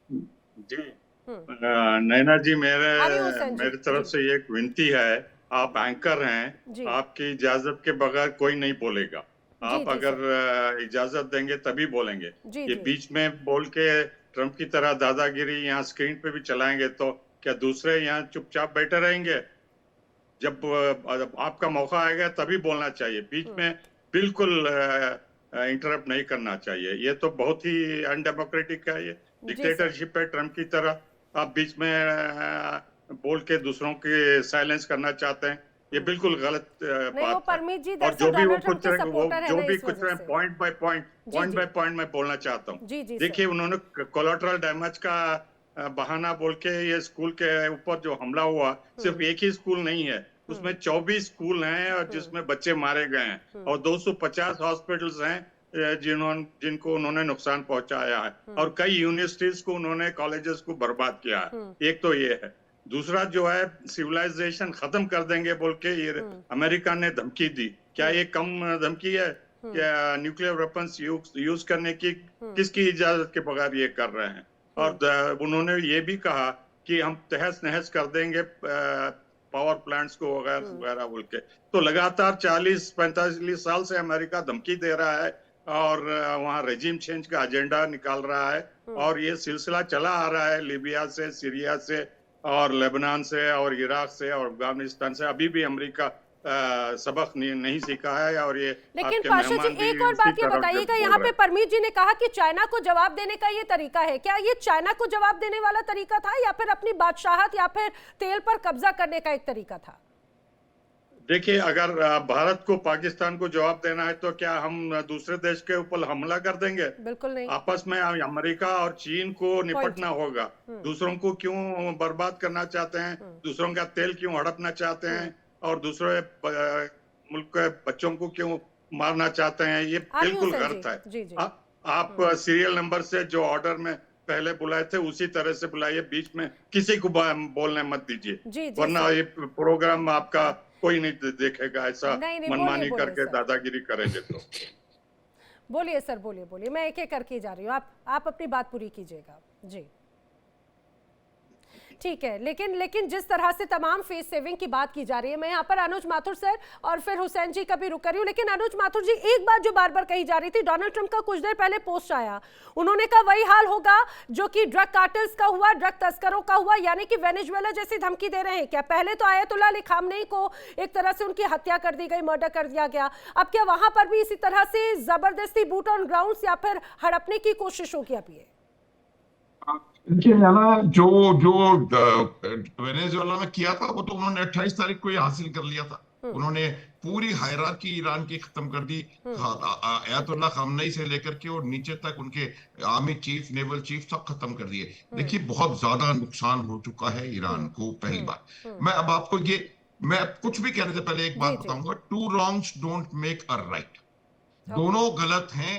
जी नैना जी, आनी हुसैन जी, मेरी तरफ जी। से ये एक विनती है, आप एंकर जी। हैं, आपकी इजाजत के बगैर कोई नहीं बोलेगा। जी, आप जी, अगर इजाजत देंगे तभी बोलेंगे। जी, ये जी। बीच में बोल के ट्रम्प की तरह दादागिरी यहाँ स्क्रीन पे भी चलाएंगे तो क्या दूसरे यहाँ चुपचाप बैठे रहेंगे? जब आपका मौका आएगा तभी बोलना चाहिए, बीच में बिल्कुल इंटरप्ट नहीं करना चाहिए। ये तो बहुत ही अनडेमोक्रेटिक है, ये डिक्टेटरशिप है ट्रम्प की तरह। आप बीच में बोल के दूसरों के साइलेंस करना चाहते हैं, ये बिल्कुल गलत नहीं, वो बात परमीत जी है। और दरअसल जो भी वो डोनाल्ड ट्रम्प कुछ के वो सपोर्टर है जो ना, भी इस कुछ वजह से। पॉइंट बाय पॉइंट मैं बोलना चाहता हूँ। जी, जी, देखिए, सर। उन्होंने कोलेटरल डैमेज का बहाना बोल के ये स्कूल के ऊपर जो हमला हुआ, सिर्फ एक ही स्कूल नहीं है, उसमें 24 स्कूल हैं और जिसमें बच्चे मारे गए हैं, और 250 हॉस्पिटल्स हैं जिनको उन्होंने नुकसान पहुंचाया है, और कई यूनिवर्सिटीज को उन्होंने, कॉलेजेस को बर्बाद किया है। एक तो ये है। दूसरा जो है, सिविलाइजेशन खत्म कर देंगे बोल के ये अमेरिका ने धमकी दी। क्या ये कम धमकी है? क्या न्यूक्लियर वेपन्स यूज करने की किसकी इजाजत के बगैर ये कर रहे हैं? और उन्होंने ये भी कहा कि हम तहस नहस कर देंगे पावर प्लांट्स को वगैरह वगैरह बोल के। तो लगातार 40-45 साल से अमेरिका धमकी दे रहा है और वहाँ रेजिम चेंज का एजेंडा निकाल रहा है, और ये सिलसिला चला आ रहा है लिबिया से, सीरिया से, और लेबनान से, और इराक से, और अफगानिस्तान से। अभी भी अमेरिका सबक नहीं सीखा है। और ये लेकिन पाशा जी, एक और बात ये बताइएगा, यहाँ पे परमीत जी ने कहा कि चाइना को जवाब देने का ये तरीका है। क्या ये चाइना को जवाब देने वाला तरीका था, या फिर अपनी बादशाहत या फिर तेल पर कब्जा करने का एक तरीका था? देखिए, अगर भारत को पाकिस्तान को जवाब देना है तो क्या हम दूसरे देश के ऊपर हमला कर देंगे? बिल्कुल नहीं। आपस में अमेरिका और चीन को निपटना होगा। दूसरों को क्यों बर्बाद करना चाहते हैं? दूसरों का तेल क्यों हड़पना चाहते हैं? और दूसरे मुल्क के बच्चों को क्यों मारना चाहते हैं? ये बिल्कुल गलत है। जी, जी। आप सीरियल नंबर से जो ऑर्डर में पहले बुलाए थे उसी तरह से बुलाइए, बीच में किसी को बोलने मत दीजिए, वरना ये प्रोग्राम आपका कोई नहीं देखेगा। ऐसा मनमानी करके दादागिरी करेंगे तो। बोलिए सर, बोलिए। मैं एक एक करके जा रही हूँ, आप अपनी बात पूरी कीजिएगा। जी ठीक है, लेकिन जिस तरह से तमाम फेस सेविंग की बात की जा रही है, मैं यहाँ पर अनुज माथुर सर और फिर हुसैन जी का भी रुक कर रही हूँ। लेकिन अनुज माथुर जी, एक बात जो बार बार कही जा रही थी, डोनाल्ड ट्रंप का कुछ देर पहले पोस्ट आया, उन्होंने कहा वही हाल होगा जो कि ड्रग कार्टेल्स का हुआ, ड्रग तस्करों का हुआ, यानी कि वेनेजुएला जैसी धमकी दे रहे हैं। क्या पहले तो आयतुल्लाह अली खामनेई को एक तरह से उनकी हत्या कर दी गई, मर्डर कर दिया गया, अब क्या वहां पर भी इसी तरह से जबरदस्ती बूट ऑन ग्राउंड या फिर हड़पने की कोशिश होगी? अब ये देखिए ना, जो वेनेजुएला में किया था वो तो उन्होंने 28 तारीख को ही हासिल कर लिया था। उन्होंने पूरी हायरार्की ईरान की खत्म कर दी, आयतुल्लाह खामनेई से लेकर के और नीचे तक उनके आर्मी चीफ, नेवल चीफ सब खत्म कर दिए। देखिए, बहुत ज्यादा नुकसान हो चुका है ईरान को। पहली बात, मैं अब आपको मैं कुछ भी कहने से पहले एक बात बताऊंगा, 2 wrongs don't make a right। दोनों गलत हैं,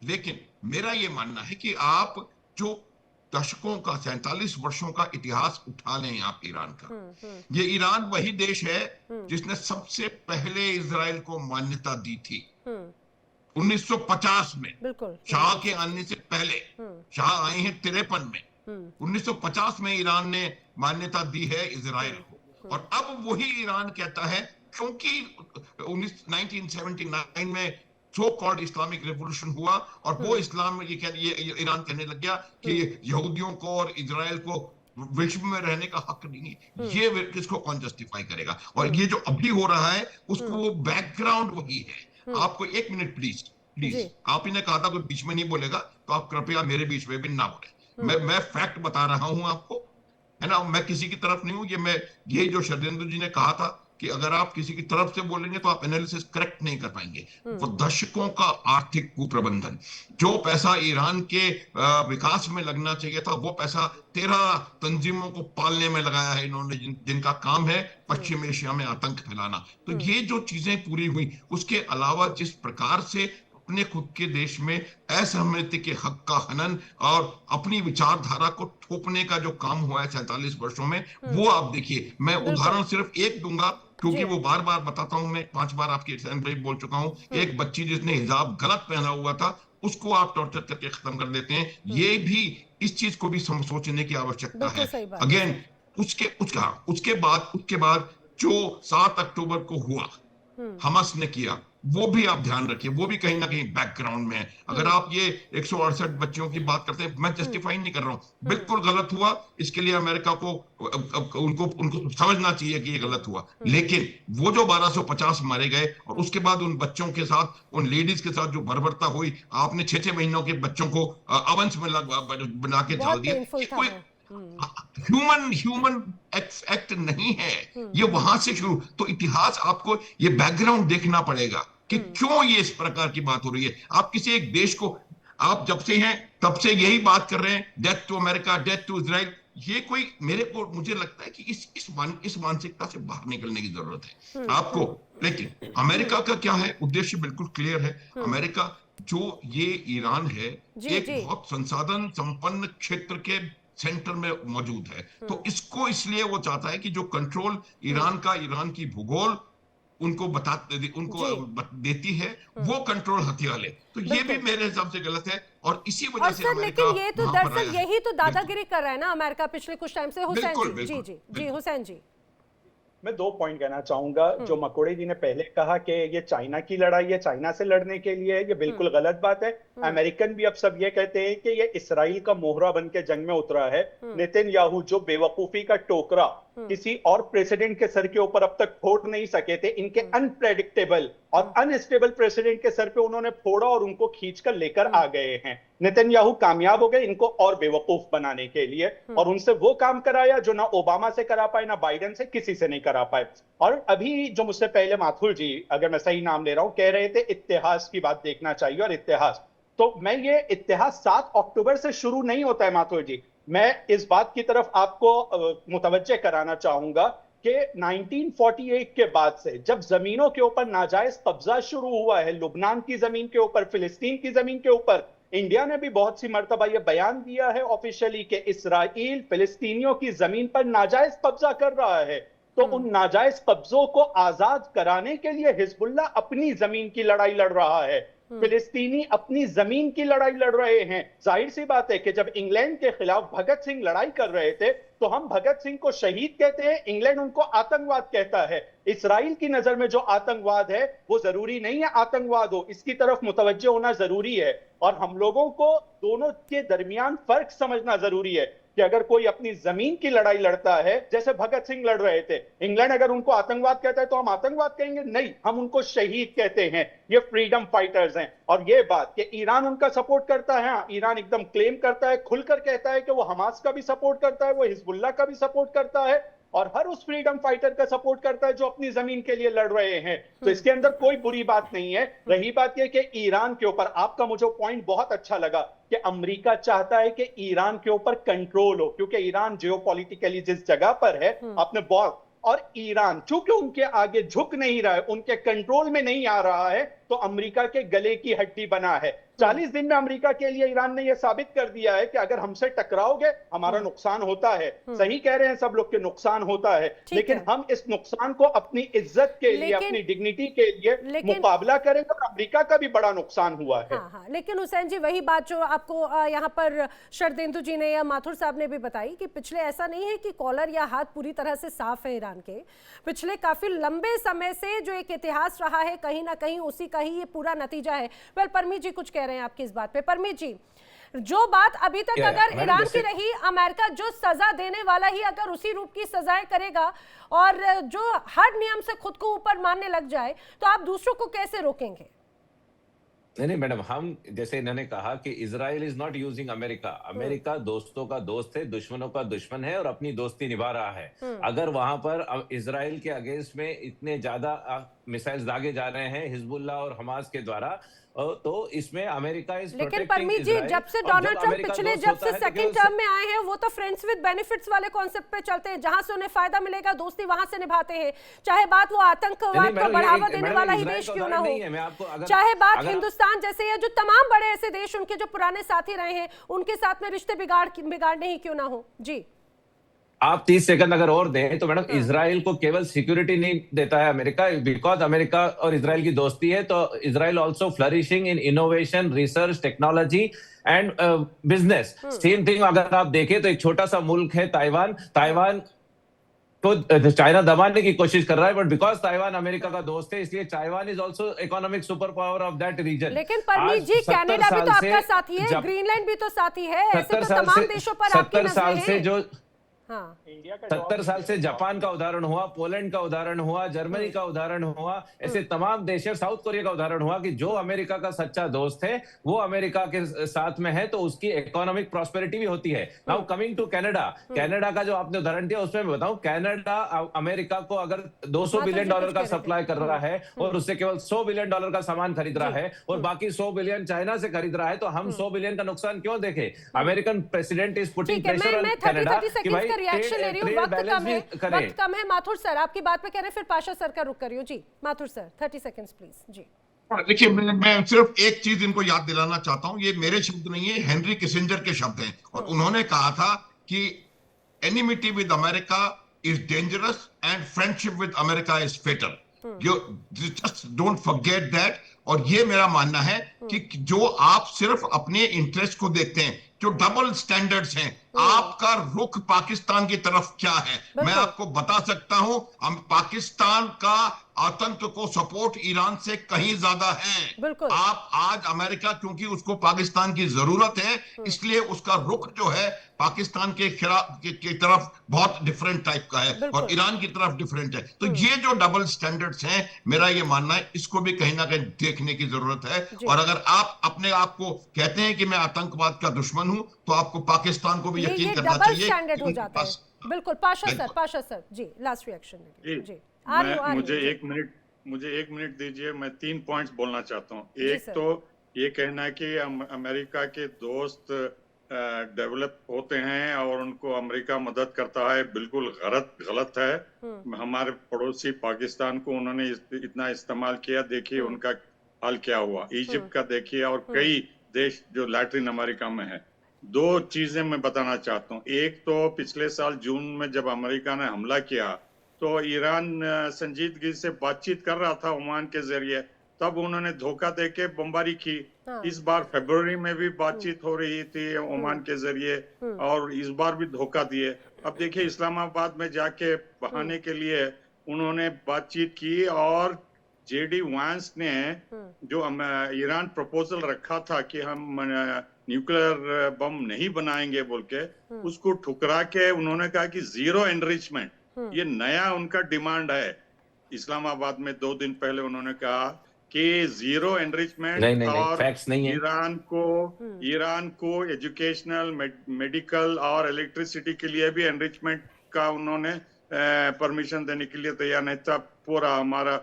लेकिन मेरा ये मानना है कि आप जो दशकों का, 47 वर्षों का इतिहास उठा लें आप ईरान का, ये ईरान वही देश है जिसने सबसे पहले इजराइल को मान्यता दी थी 1950 में, शाह के आने से पहले। शाह आए हैं 53 में, 1950 में ईरान ने मान्यता दी है इजराइल को। और अब वही ईरान कहता है, क्योंकि 1979 में सो कॉल्ड इस्लामिक रेवोल्यूशन हुआ और वो इस्लाम में ये ईरान कहने लग गया कि यहूदियों को और इजराइल को विश्व में रहने का हक नहीं है। ये किसको कौन जस्टिफाई करेगा? और ये जो अभी हो रहा है उसको वो बैकग्राउंड वही है। आपको 1 मिनट प्लीज, आप ही ने कहा था कोई बीच में नहीं बोलेगा, तो आप कृपया मेरे बीच में भी ना बोले। मैं फैक्ट बता रहा हूं आपको, है ना, मैं किसी की तरफ नहीं हूं। ये जो शरदेंदु जी ने कहा था कि अगर आप किसी की तरफ से बोलेंगे तो आप एनालिसिस करेक्ट नहीं कर पाएंगे। वो दशकों का आर्थिक कुप्रबंधन, जो पैसा ईरान के विकास में लगना चाहिए था वो पैसा 13 तंजीमों को पालने में लगाया है इन्होंने, जिनका काम है पश्चिम एशिया में आतंक फैलाना। तो ये जो चीजें पूरी हुई, उसके अलावा जिस प्रकार से अपने खुद के देश में असहमति के हक का हनन और अपनी विचारधारा को थोपने का जो काम हुआ है 47 वर्षों में, वो आप देखिए। मैं उदाहरण सिर्फ एक दूंगा, क्योंकि वो बार बार बताता हूं, मैं 5 बार आपके असेंबली बोल चुका हूं। एक बच्ची जिसने हिजाब गलत पहना हुआ था, उसको आप टॉर्चर करके खत्म कर देते हैं। ये भी, इस चीज को भी सोचने की आवश्यकता है। अगेन, उसके बाद जो 7 अक्टूबर को हुआ, हमास ने किया, वो भी आप ध्यान रखिए, वो भी कहीं ना कहीं बैकग्राउंड में है। अगर आप ये 168 बच्चियों की बात करते हैं, मैं जस्टिफाई नहीं कर रहा हूं, बिल्कुल गलत हुआ। इसके लिए अमेरिका को उनको समझना चाहिए कि ये गलत हुआ। लेकिन वो जो 1250 मारे गए, और उसके बाद उन बच्चों के साथ, उन लेडीज के साथ जो बर्बरता हुई, आपने 6-6 महीनों के बच्चों को अवंस में बना के डाल दिया। कोई ह्यूमन एक्ट नहीं है ये। वहां से शुरू, तो इतिहास, आपको ये बैकग्राउंड देखना पड़ेगा कि क्यों ये इस प्रकार की बात हो रही है। आप किसी एक देश को, आप जब से हैं तब से यही बात कर रहे हैं, death to America, death to Israel. ये कोई, मुझे लगता है कि इस मानसिकता से बाहर निकलने की जरूरत है आपको। लेकिन अमेरिका का क्या है उद्देश्य, बिल्कुल क्लियर है। अमेरिका, जो ये ईरान है, एक बहुत संसाधन संपन्न क्षेत्र के सेंटर में मौजूद है, तो इसको इसलिए वो चाहता है कि जो कंट्रोल ईरान की भूगोल उनको देती है, वो कंट्रोल हथियार ले। तो ये भी मेरे हिसाब से गलत है, और इसी वजह से अमेरिका, लेकिन ये तो दरअसल यही तो दादागिरी कर रहा है ना अमेरिका पिछले कुछ टाइम से। हुसैन जी, जी हुसैन जी। मैं 2 पॉइंट कहना चाहूंगा। जो मकोड़े जी ने पहले कहा कि ये चाइना की लड़ाई है, चाइना से लड़ने के लिए, ये बिल्कुल गलत बात है। अमेरिकन भी अब सब ये कहते हैं कि ये इसराइल का मोहरा बन के जंग में उतरा है। नेतन्याहू जो बेवकूफी का टोकरा किसी और प्रेसिडेंट के सर के ऊपर अब तक फोड़ नहीं सके थे, इनके अनप्रेडिक्टेबल और अनस्टेबल प्रेसिडेंट के सर पे उन्होंने फोड़ा और उनको खींचकर लेकर आ गए हैं। नेतन्याहू कामयाब हो गए इनको और बेवकूफ बनाने के लिए, और उनसे वो काम कराया जो ना ओबामा से करा पाए, ना बाइडेन से, किसी से नहीं करा पाए। और अभी जो मुझसे पहले माथुर जी, अगर मैं सही नाम ले रहा हूं, कह रहे थे इतिहास की बात देखना चाहिए, और इतिहास, तो मैं, ये इतिहास 7 अक्टूबर से शुरू नहीं होता है माथुर जी। मैं इस बात की तरफ आपको मुतवज्जे कराना चाहूंगा कि 1948 के बाद से जब जमीनों के ऊपर नाजायज कब्जा शुरू हुआ है, लुबनान की जमीन के ऊपर, फिलिस्तीन की जमीन के ऊपर, इंडिया ने भी बहुत सी मर्तबा यह बयान दिया है ऑफिशियली कि इसराइल फिलिस्तीनियों की जमीन पर नाजायज कब्जा कर रहा है। तो उन नाजायज कब्जों को आजाद कराने के लिए हिजबुल्लाह अपनी जमीन की लड़ाई लड़ रहा है, फिलिस्तीनी अपनी जमीन की लड़ाई लड़ रहे हैं। जाहिर सी बात है कि जब इंग्लैंड के खिलाफ भगत सिंह लड़ाई कर रहे थे, तो हम भगत सिंह को शहीद कहते हैं, इंग्लैंड उनको आतंकवाद कहता है। इसराइल की नजर में जो आतंकवाद है वो जरूरी नहीं है आतंकवाद हो, इसकी तरफ मुतवज्जे होना जरूरी है। और हम लोगों को दोनों के दरमियान फर्क समझना जरूरी है कि अगर कोई अपनी जमीन की लड़ाई लड़ता है, जैसे भगत सिंह लड़ रहे थे, इंग्लैंड अगर उनको आतंकवाद कहता है तो हम आतंकवाद कहेंगे? नहीं, हम उनको शहीद कहते हैं, ये फ्रीडम फाइटर्स हैं। और ये बात कि ईरान उनका सपोर्ट करता है, ईरान एकदम क्लेम करता है, खुलकर कहता है कि वो हमास का भी सपोर्ट करता है, वो हिजबुल्लाह का भी सपोर्ट करता है, और हर उस फ्रीडम फाइटर का सपोर्ट करता है जो अपनी जमीन के लिए लड़ रहे हैं। तो इसके अंदर कोई बुरी बात नहीं है। रही बात यह कि ईरान के ऊपर आपका मुझे पॉइंट बहुत अच्छा लगा कि अमेरिका चाहता है कि ईरान के ऊपर कंट्रोल हो, क्योंकि ईरान जियोपॉलिटिकली जिस जगह पर है, आपने बहुत, और ईरान चूंकि उनके आगे झुक नहीं रहा है, उनके कंट्रोल में नहीं आ रहा है, तो अमेरिका के गले की हड्डी बना है। 40 दिन में अमेरिका के लिए ईरान ने यह साबित कर दिया है कि अगर हमसे टकराओगे हमारा नुकसान होता है। सही कह रहे हैं सब लोग कि नुकसान होता है, लेकिन हम इस नुकसान को अपनी इज्जत के लिए, अपनी डिग्निटी के लिए मुकाबला करेंगे, और अमेरिका का भी बड़ा नुकसान हुआ है। हाँ, लेकिन हुसैन जी वही बात जो आपको यहाँ पर शरदेंदु जी ने या माथुर साहब ने भी बताई कि पिछले, ऐसा नहीं है कि कॉलर या हाथ पूरी तरह से साफ है ईरान के, पिछले काफी लंबे समय से जो एक इतिहास रहा है, कहीं ना कहीं उसी का ही ये पूरा नतीजा है। वेल, परमीत जी कुछ कह रहे हैं आपकी इस बात पे। परमीत जी, जो बात अभी तक अगर ईरान की रही, अमेरिका जो सजा देने वाला ही अगर उसी रूप की सजाएं करेगा और जो हर नियम से खुद को ऊपर मानने लग जाए, तो आप दूसरों को कैसे रोकेंगे? नहीं मैडम, हम जैसे इन्होंने कहा कि Israel is not using America, America दोस्तों का दोस्त है, दुश्मनों का दुश्मन है, और अपनी दोस्ती निभा रहा है। अगर वहां पर इजराइल के अगेंस्ट में इतने ज्यादा मिसाइल्स दागे जा रहे हैं हिजबुल्लाह और हमास के द्वारा, तो इसमें अमेरिका इज लेकिन प्रोटेक्टिंग परमीत जी, इजराइल। जब से डोनाल्ड ट्रंप पिछले जब से सेकंड टर्म में आए हैं, वो तो फ्रेंड्स विद बेनिफिट्स वाले कॉन्सेप्ट पे चलते हैं, जहां से उन्हें फायदा मिलेगा दोस्ती वहां से निभाते हैं, चाहे बात वो आतंकवाद को बढ़ावा देने वाला ही देश क्यों ना हो, चाहे बात हिंदुस्तान जैसे है, जो तमाम बड़े ऐसे देश उनके जो पुराने साथी रहे हैं उनके साथ में रिश्ते बिगाड़ने ही क्यों ना हो। जी आप 30 सेकंड अगर और दें तो मैडम, इजराइल को केवल सिक्योरिटी नहीं देता है अमेरिका, बिकॉज अमेरिका और इजराइल की दोस्ती है, तो Israel also flourishing in innovation, research, technology and business. Same thing अगर आप देखें तो एक छोटा सा मुल्क है ताइवान तो चाइना दबाने की कोशिश कर रहा है, बट बिकॉज ताइवान अमेरिका का दोस्त है इसलिए Taiwan is also economic super power of that region. लेकिन परमीत जी, कनाडा भी तो आपका साथी है, ग्रीनलैंड भी तो साथी है, ऐसे तो तमाम देशों पर आपकी नजरें हैं। जो हाँ। 70 साल से जापान का उदाहरण हुआ, पोलैंड का उदाहरण हुआ, जर्मनी का उदाहरण हुआ, ऐसे तमाम देश, साउथ कोरिया का उदाहरण हुआ कि जो अमेरिका का सच्चा दोस्त है वो अमेरिका के साथ में है तो उसकी इकोनॉमिक प्रॉस्पेरिटी भी होती है। नाउ कमिंग टू कनाडा का जो आपने उदाहरण दिया उसमें मैं बताऊं, कनाडा अमेरिका को अगर $200 बिलियन का सप्लाई कर रहा है और उससे केवल $100 बिलियन का सामान खरीद रहा है और बाकी 100 बिलियन चाइना से खरीद रहा है, तो हम 100 बिलियन का नुकसान क्यों देखें? American president is putting pressure on Canada कि भाई रिएक्शन ले रही हूँ, वक्त कम है। माथुर सर आपकी बात पे कह रहे हैं, फिर पाशा सर का रुख करियो। जी माथुर सर 30 सेकंड्स प्लीज। जी देखिए, मैं सिर्फ एक चीज इनको याद दिलाना चाहता हूं, ये मेरे शब्द नहीं है, हेनरी किसिंजर के शब्द हैं, और उन्होंने कहा था कि enmity with America is dangerous and friendship with America is fatal. You just don't forget that. और ये मेरा मानना है कि जो आप सिर्फ अपने इंटरेस्ट को देखते हैं, जो डबल स्टैंडर्ड्स हैं, आपका रुख पाकिस्तान की तरफ क्या है? मैं आपको बता सकता हूं, हम पाकिस्तान का आतंक को सपोर्ट ईरान से कहीं ज्यादा है। आप आज अमेरिका, क्योंकि उसको पाकिस्तान की जरूरत है, इसलिए उसका रुख जो है पाकिस्तान के खिलाफ की तरफ बहुत डिफरेंट टाइप का है और ईरान की तरफ डिफरेंट है। तो ये जो डबल स्टैंडर्ड्स हैं, मेरा ये मानना है, इसको भी कहीं ना कहीं देखने की जरूरत है। और अगर आप अपने आप को कहते हैं कि मैं आतंकवाद का दुश्मन हूं, तो आपको पाकिस्तान को भी यकीन करना चाहिए। स्टैंडर्ड हो जाता है। बिल्कुल। पाशा सर जी लास्ट रिएक्शन। जी मुझे एक मिनट दीजिए, मैं 3 पॉइंट्स बोलना चाहता हूँ। एक तो ये कहना है कि अमेरिका के दोस्त डेवलप होते हैं और उनको अमेरिका मदद करता है, बिल्कुल गलत है। हमारे पड़ोसी पाकिस्तान को उन्होंने इतना इस्तेमाल किया, देखिए उनका हाल क्या हुआ। इजिप्ट का देखिए और कई देश जो लैटिन अमेरिका में है। 2 चीजें मैं बताना चाहता हूँ। एक तो पिछले साल जून में जब अमेरिका ने हमला किया तो ईरान संजीदगी से बातचीत कर रहा था ओमान के जरिए, तब उन्होंने धोखा देके बमबारी की। इस बार फरवरी में भी बातचीत हो रही थी ओमान के जरिए और इस बार भी धोखा दिए। अब देखिए इस्लामाबाद में जाके बहाने के लिए उन्होंने बातचीत की और जेडी वांस ने जो ईरान प्रपोजल रखा था कि हम न्यूक्लियर बम नहीं बनाएंगे बोल के, उसको ठुकरा के उन्होंने कहा कि 0 एनरिचमेंट, ये नया उनका डिमांड है। इस्लामाबाद में 2 दिन पहले उन्होंने कहा कि 0 एनरिचमेंट और ईरान को एजुकेशनल, मेडिकल और इलेक्ट्रिसिटी के लिए भी एनरिचमेंट का उन्होंने परमिशन देने के लिए तैयार नहीं था। पूरा हमारा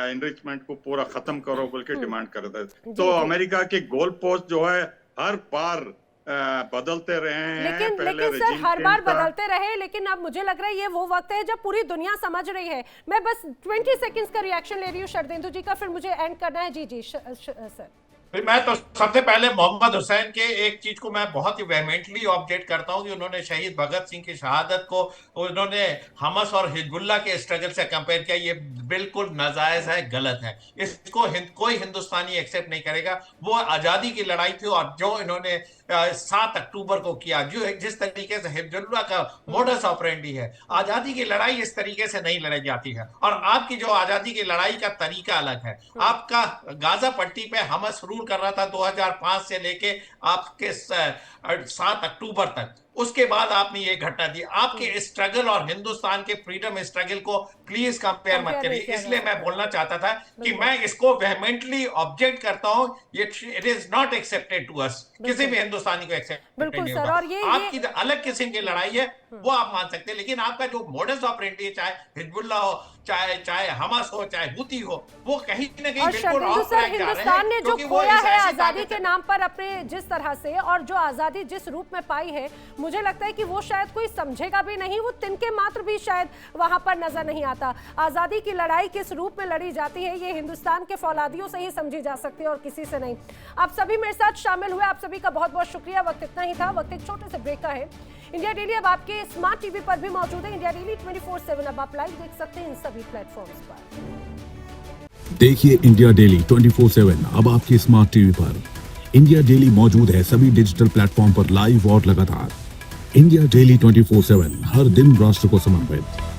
एनरिचमेंट को पूरा खत्म करो बोल के डिमांड कर रहे थे। तो अमेरिका के गोल पोस्ट जो है हर बार बदलते रहे हैं। लेकिन सर हर बार बदलते रहे, लेकिन अब मुझे लग रहा है ये वो वक्त है जब पूरी दुनिया समझ रही है। मैं बस 20 सेकंड्स का रिएक्शन ले रही हूँ शरदेंदु जी का, फिर मुझे एंड करना है। जी सर। मैं तो सबसे पहले मोहम्मद हुसैन के एक चीज को मैं बहुत ही वेहेमेंटली ऑब्जेक्ट करता हूं कि उन्होंने शहीद भगत सिंह की शहादत को उन्होंने हमस और हिजबुल्लाह के स्ट्रगल से कंपेयर किया। ये बिल्कुल नाजायज है, गलत है, इसको कोई हिंदुस्तानी एक्सेप्ट नहीं करेगा। वो आजादी की लड़ाई थी और जो इन्होंने 7 अक्टूबर को किया, जो जिस तरीके से हिजबुल्लाह का मोडस ऑपरेंडी है, आजादी की लड़ाई इस तरीके से नहीं लड़ी जाती है। और आपकी जो आजादी की लड़ाई का तरीका अलग है। आपका गाजा पट्टी पे हमस रूल कर रहा था 2005 से लेके आपके 7 अक्टूबर तक। उसके बाद आपने ये घटना दी। आपके स्ट्रगल और हिंदुस्तान के फ्रीडम स्ट्रगल को प्लीज कंपेयर मत कंपेयर नहीं करिए। किया इसलिए जा मैं सकता। बोलना चाहता था कि बिल्कुल। मैं इसको वेहमेंटली ऑब्जेक्ट करता हूं। ये it is not accepted to us, किसी भी हिंदुस्तानी को एक्सेप्टेड बिल्कुल नहीं सर, होगा। और ये आपकी अलग किस्म की लड़ाई है वो आप मान सकते हैं, लेकिन आपका जो मोडस ऑपरेंडी है, चाहे हिजबुल्लाह हो, चाहे हमास हो, चाहे हुती हो, वो कहीं ना कहीं और बिल्कुल शर्मिंदु ऑफ सर, ट्रैक जा रहे हिंदुस्तान हैं, ने जो क्योंकि वो खोया इस है ऐसी आजादी ताकत के नाम पर अपने जिस तरह से, और जो आजादी जिस रूप में पाई है, मुझे लगता है कि वो शायद कोई समझेगा भी नहीं, वो तिनके मात्र भी शायद वहां पर नजर नहीं आता। आजादी की लड़ाई किस रूप में लड़ी जाती है ये हिंदुस्तान के फौलादियों से ही समझी जा सकती है और किसी से नहीं। आप सभी मेरे साथ शामिल हुए, आप सभी का बहुत बहुत शुक्रिया। वक्त इतना ही था, वक्त एक छोटे से ब्रेक का है। इंडिया डेली अब आपके स्मार्ट टीवी पर भी मौजूद है। इंडिया डेली 24/7 अब आप लाइव देख सकते हैं इन सभी प्लेटफॉर्म्स पर। देखिए इंडिया डेली 24/7 अब आपके स्मार्ट टीवी पर। इंडिया डेली मौजूद है सभी डिजिटल प्लेटफॉर्म पर लाइव और लगातार। इंडिया डेली 24/7 हर दिन राष्ट्र को समर्पित।